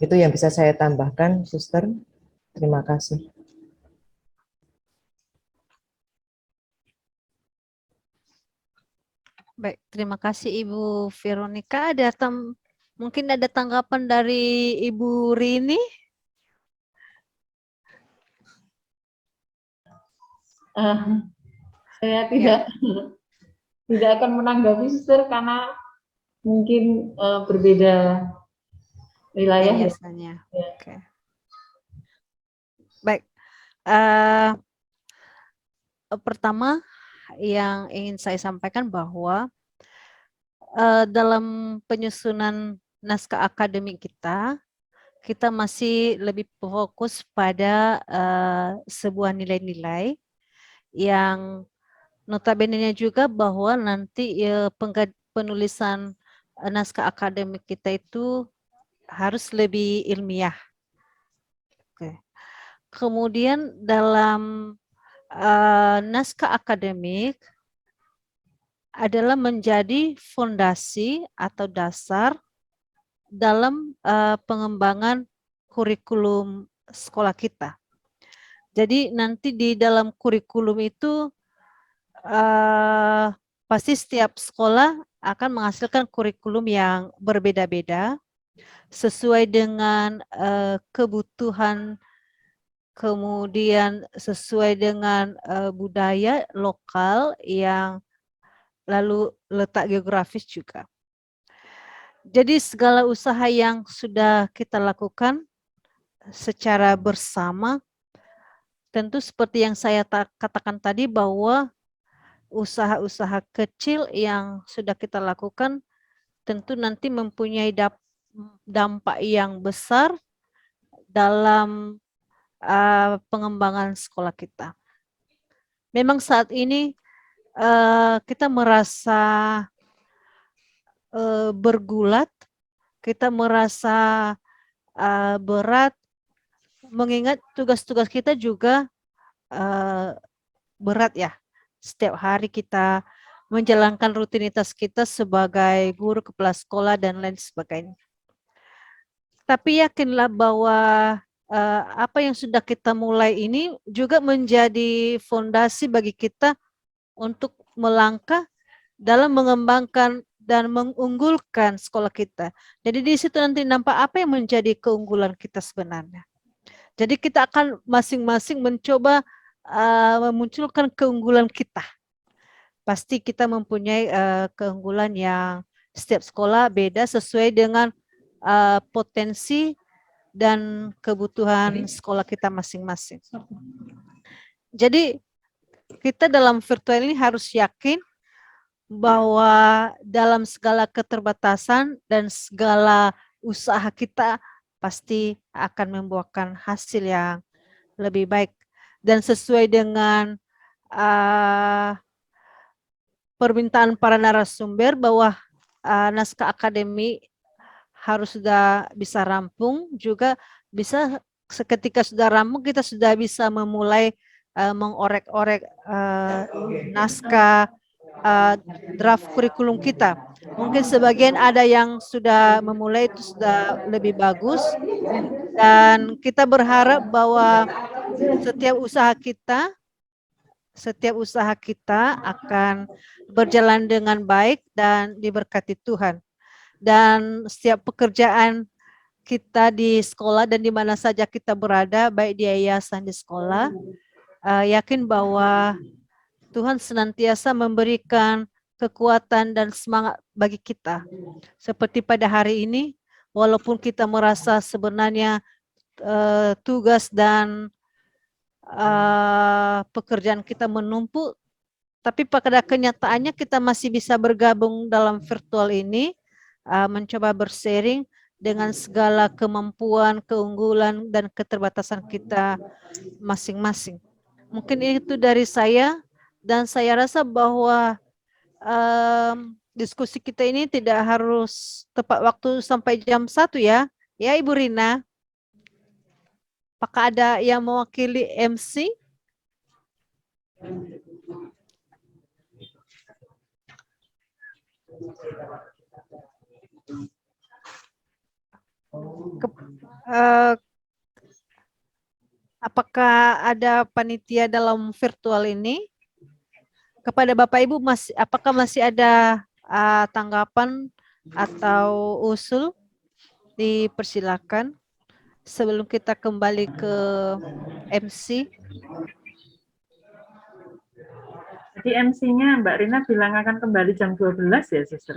Itu yang bisa saya tambahkan, Suster. Terima kasih. baik, terima kasih Ibu Veronica. Mungkin ada tanggapan dari Ibu Rini? Saya tidak akan menanggapi, Suster, karena mungkin berbeda wilayah biasanya. Ya. Oke. Baik. Pertama yang ingin saya sampaikan bahwa dalam penyusunan naskah akademik kita masih lebih fokus pada sebuah nilai-nilai yang notabene juga bahwa nanti penulisan naskah akademik kita itu harus lebih ilmiah. Oke. Kemudian dalam naskah akademik adalah menjadi fondasi atau dasar dalam pengembangan kurikulum sekolah kita. Jadi nanti di dalam kurikulum itu pasti setiap sekolah akan menghasilkan kurikulum yang berbeda-beda sesuai dengan kebutuhan, kemudian sesuai dengan budaya lokal yang lalu letak geografis juga. Jadi segala usaha yang sudah kita lakukan secara bersama, tentu seperti yang saya katakan tadi bahwa usaha-usaha kecil yang sudah kita lakukan tentu nanti mempunyai dampak yang besar dalam pengembangan sekolah kita. Memang saat ini kita merasa bergulat, kita merasa berat, mengingat tugas-tugas kita juga berat ya. Setiap hari kita menjalankan rutinitas kita sebagai guru, kepala sekolah, dan lain sebagainya. Tapi yakinlah bahwa apa yang sudah kita mulai ini juga menjadi fondasi bagi kita untuk melangkah dalam mengembangkan dan mengunggulkan sekolah kita. Jadi di situ nanti nampak apa yang menjadi keunggulan kita sebenarnya. Jadi kita akan masing-masing mencoba memunculkan keunggulan kita. Pasti kita mempunyai keunggulan yang setiap sekolah beda sesuai dengan potensi dan kebutuhan sekolah kita masing-masing. Jadi kita dalam virtual ini harus yakin bahwa dalam segala keterbatasan dan segala usaha kita pasti akan membuahkan hasil yang lebih baik dan sesuai dengan permintaan para narasumber bahwa naskah akademik harus sudah bisa rampung, juga bisa ketika sudah rampung kita sudah bisa memulai mengorek-orek naskah draft kurikulum kita. Mungkin sebagian ada yang sudah memulai itu sudah lebih bagus, dan kita berharap bahwa setiap usaha kita akan berjalan dengan baik dan diberkati Tuhan. Dan setiap pekerjaan kita di sekolah dan di mana saja kita berada, baik di yayasan, di sekolah, yakin bahwa Tuhan senantiasa memberikan kekuatan dan semangat bagi kita. Seperti pada hari ini, walaupun kita merasa sebenarnya tugas dan pekerjaan kita menumpuk, tapi pada kenyataannya kita masih bisa bergabung dalam virtual ini, mencoba bersharing dengan segala kemampuan, keunggulan, dan keterbatasan kita masing-masing. Mungkin itu dari saya, dan saya rasa bahwa diskusi kita ini tidak harus tepat waktu sampai jam 1 ya. Ya, Ibu Rina. Apakah ada yang mewakili MC? Apakah ada panitia dalam virtual ini? Kepada Bapak Ibu, apakah masih ada tanggapan atau usul? Dipersilakan sebelum kita kembali ke MC. Jadi MC-nya Mbak Rina bilang akan kembali jam 12 ya, Suster?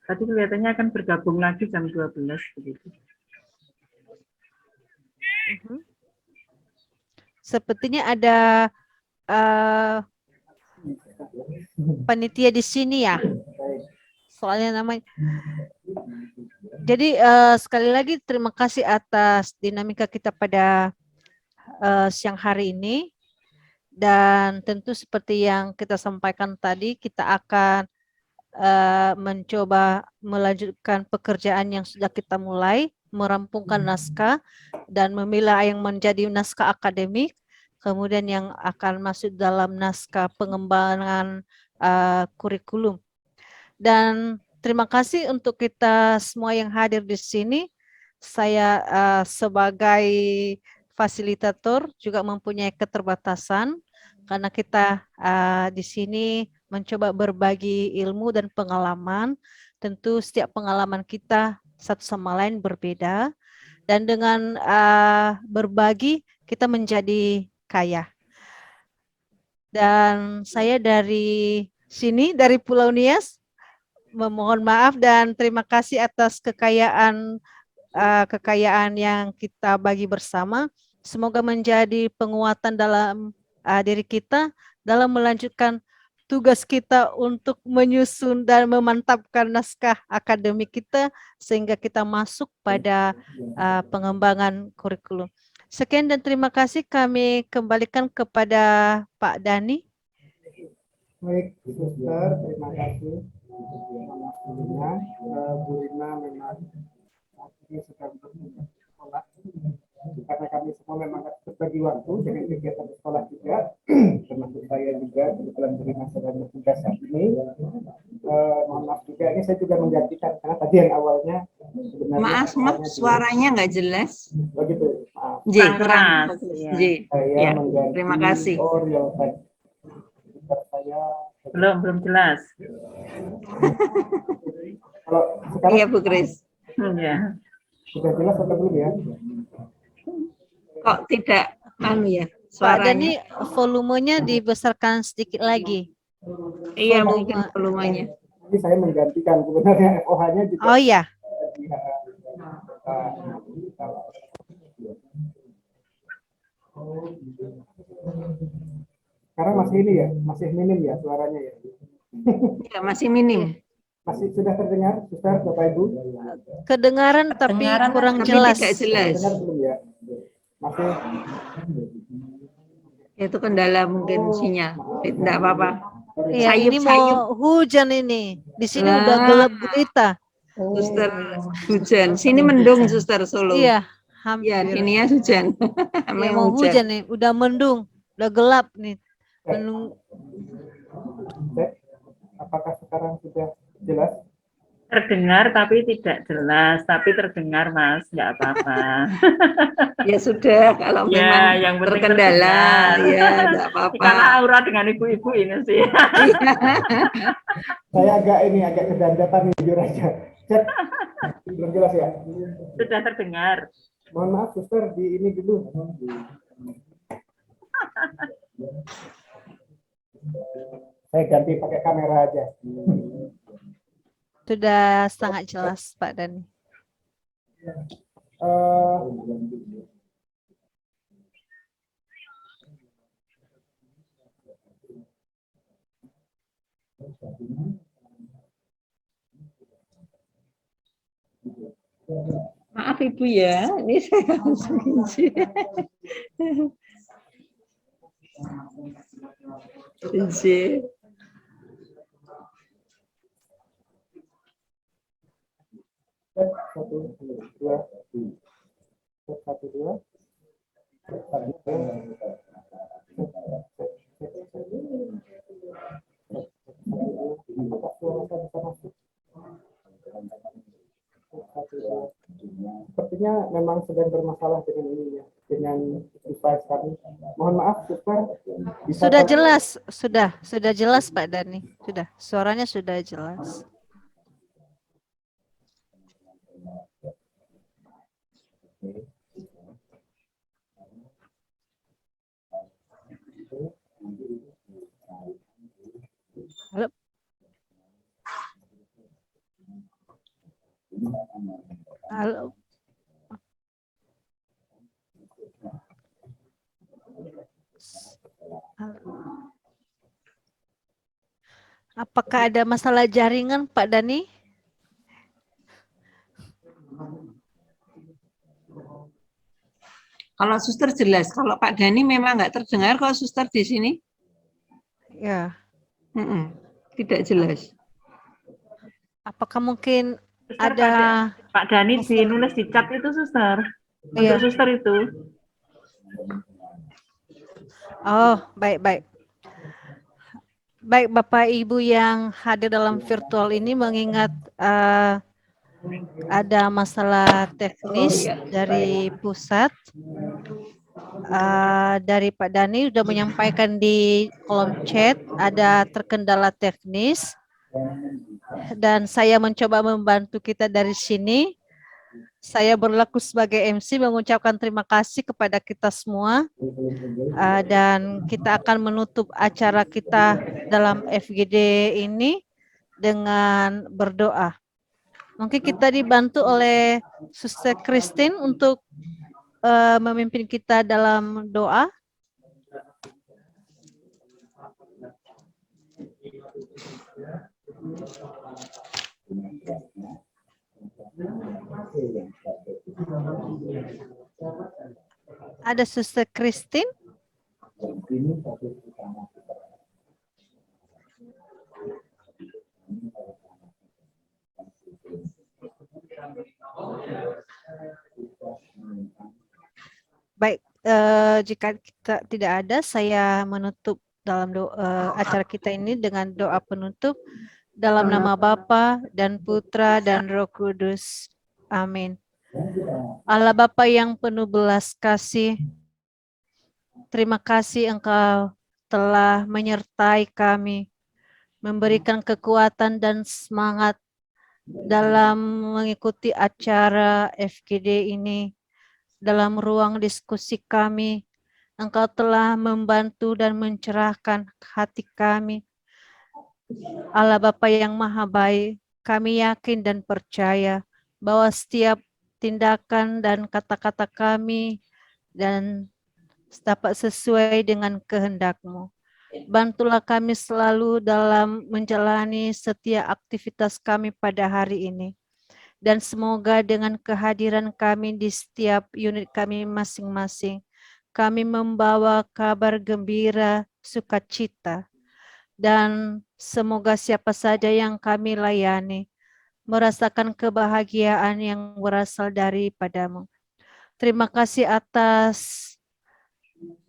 Tadi kelihatannya akan bergabung lagi jam 12 begitu. Sepertinya ada panitia di sini ya. Soalnya namanya. Jadi sekali lagi terima kasih atas dinamika kita pada siang hari ini. Dan tentu seperti yang kita sampaikan tadi, kita akan mencoba melanjutkan pekerjaan yang sudah kita mulai, merampungkan naskah dan memilah yang menjadi naskah akademik, kemudian yang akan masuk dalam naskah pengembangan kurikulum. Dan terima kasih untuk kita semua yang hadir di sini. Saya sebagai fasilitator juga mempunyai keterbatasan karena kita di sini mencoba berbagi ilmu dan pengalaman. Tentu setiap pengalaman kita satu sama lain berbeda, dan dengan berbagi kita menjadi kaya. Dan saya dari sini, dari Pulau Nias, memohon maaf dan terima kasih atas kekayaan yang kita bagi bersama. Semoga menjadi penguatan dalam diri kita dalam melanjutkan tugas kita untuk menyusun dan memantapkan naskah akademik kita sehingga kita masuk pada pengembangan kurikulum. Sekian dan terima kasih, kami kembalikan kepada Pak Dani. Baik, Suster, terima kasih. Bu Rina memang ini sedang bersekolah karena kami semua memang berbagi waktu dengan kegiatan sekolah juga, termasuk saya juga kebetulan Bu Rina sedang bertugas saat ini. Mohon maaf juga, ini saya juga menggantikan karena tadi yang awalnya sebenarnya maaf suaranya nggak jelas. Begitu, maaf. J, kurang. J. Ya, terima kasih. Saya Belum jelas. kalau sekarang Iya, Bu Kris. Ya. sudah jelas atau belum ya? Kok tidak Pak suaranya? Dani, volumenya dibesarkan sedikit lagi. Iya, mungkin volumenya. Ini saya menggantikan sebenarnya FOH-nya juga. Oh iya. Sekarang masih ini ya, masih minim ya suaranya ya. Ya, masih minim. Masih sudah terdengar, Suster, Bapak Ibu? Kedengaran tapi kurang Tapi jelas. tidak jelas. Dengar belum ya? Masih. Itu kendala mungkin sinyal. Tidak apa-apa. Iya, ini mau hujan ini. Di sini udah gelap gulita. Suster hujan. Sini mendung, Suster Solo. Iya, Ya, hampir. sini ya hujan. Ya, Memang mau hujan nih, udah mendung, udah gelap nih. Apakah sekarang sudah Jelas? Terdengar tapi tidak jelas, tapi terdengar Mas, nggak apa-apa. Ya sudah, kalau Ya, memang yang penting terkendala, terdengar. ya enggak apa-apa. Karena aura dengan ibu-ibu ini sih. Saya agak kedandapan jujur aja. Cek, belum jelas ya? Sudah terdengar. Mohon maaf, suster, di ini dulu. Saya ganti pakai kamera aja. Sudah sangat jelas Pak Dani. Eh, Maaf Ibu ya, ini saya harus izin. Izin. satu, dua, satu, dua. Sepertinya memang sedang bermasalah dengan ini ya, dengan device kami. Mohon maaf, suster. Sudah jelas, sudah jelas Pak Dani. Sudah, suaranya sudah jelas. Halo. Halo. Apakah ada masalah jaringan Pak Dani? Kalau suster jelas, kalau Pak Dani memang nggak terdengar kalau suster di sini. Ya. Tidak jelas. Apakah mungkin Suster, ada Pak Dani nulis di chat itu suster. Untuk suster itu. Oh, baik. Baik Bapak Ibu yang hadir dalam virtual ini, mengingat ada masalah teknis dari pusat, dari Pak Dani sudah menyampaikan di kolom chat ada terkendala teknis, dan saya mencoba membantu kita dari sini. Saya berlaku sebagai MC mengucapkan terima kasih kepada kita semua, dan kita akan menutup acara kita dalam FGD ini dengan berdoa. Mungkin kita dibantu oleh Suster Christine untuk memimpin kita dalam doa. Ada Suster Christine? Baik, jika kita tidak ada, saya menutup dalam acara kita ini dengan doa penutup dalam nama Bapa dan Putra dan Roh Kudus. Amin. Allah Bapa yang penuh belas kasih, terima kasih Engkau telah menyertai kami, memberikan kekuatan dan semangat dalam mengikuti acara FGD ini. Dalam ruang diskusi kami, Engkau telah membantu dan mencerahkan hati kami. Allah Bapa yang Maha Baik, kami yakin dan percaya bahwa setiap tindakan dan kata-kata kami dan dapat sesuai dengan kehendak-Mu. Bantulah kami selalu dalam menjalani setiap aktivitas kami pada hari ini. Dan semoga dengan kehadiran kami di setiap unit kami masing-masing, kami membawa kabar gembira, sukacita. Dan semoga siapa saja yang kami layani, merasakan kebahagiaan yang berasal daripada-Mu. Terima kasih atas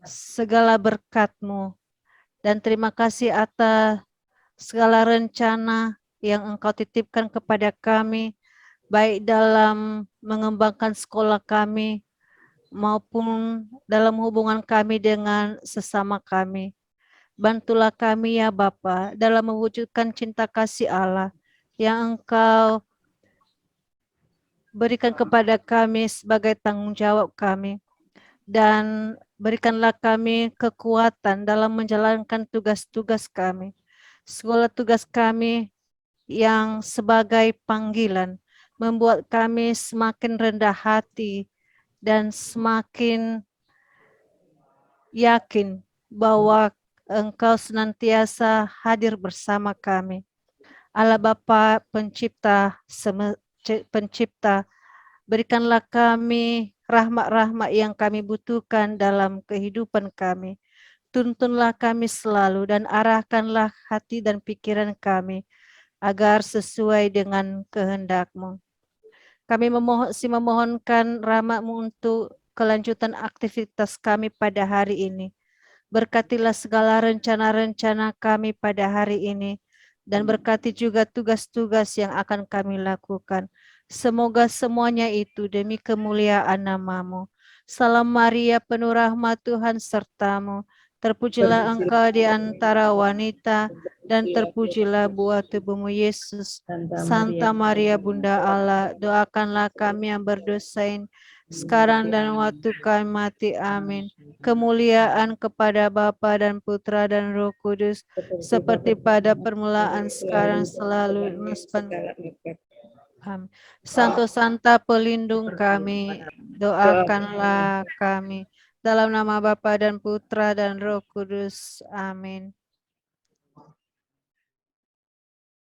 segala berkat-Mu. Dan terima kasih atas segala rencana yang Engkau titipkan kepada kami, baik dalam mengembangkan sekolah kami, maupun dalam hubungan kami dengan sesama kami. Bantulah kami ya Bapa dalam mewujudkan cinta kasih Allah yang Engkau berikan kepada kami sebagai tanggung jawab kami. Dan berikanlah kami kekuatan dalam menjalankan tugas-tugas kami. Segala tugas kami yang sebagai panggilan membuat kami semakin rendah hati dan semakin yakin bahwa Engkau senantiasa hadir bersama kami. Allah Bapa pencipta, berikanlah kami rahmat-rahmat yang kami butuhkan dalam kehidupan kami. Tuntunlah kami selalu dan arahkanlah hati dan pikiran kami agar sesuai dengan kehendak-Mu. Kami memohonkan rahmat-Mu untuk kelanjutan aktivitas kami pada hari ini. Berkatilah segala rencana-rencana kami pada hari ini dan berkati juga tugas-tugas yang akan kami lakukan. Semoga semuanya itu demi kemuliaan nama-Mu. Salam Maria, penuh rahmat Tuhan serta-Mu. Terpujilah Engkau di antara wanita dan terpujilah buah tubuh-Mu Yesus. Santa Maria Bunda Allah, doakanlah kami yang berdosa ini, sekarang dan waktu kami mati. Amin. Kemuliaan kepada Bapa dan Putra dan Roh Kudus, seperti pada permulaan, sekarang, selalu, Amin. Santo Santa pelindung kami, doakanlah kami. Dalam nama Bapa dan Putra dan Roh Kudus. Amin.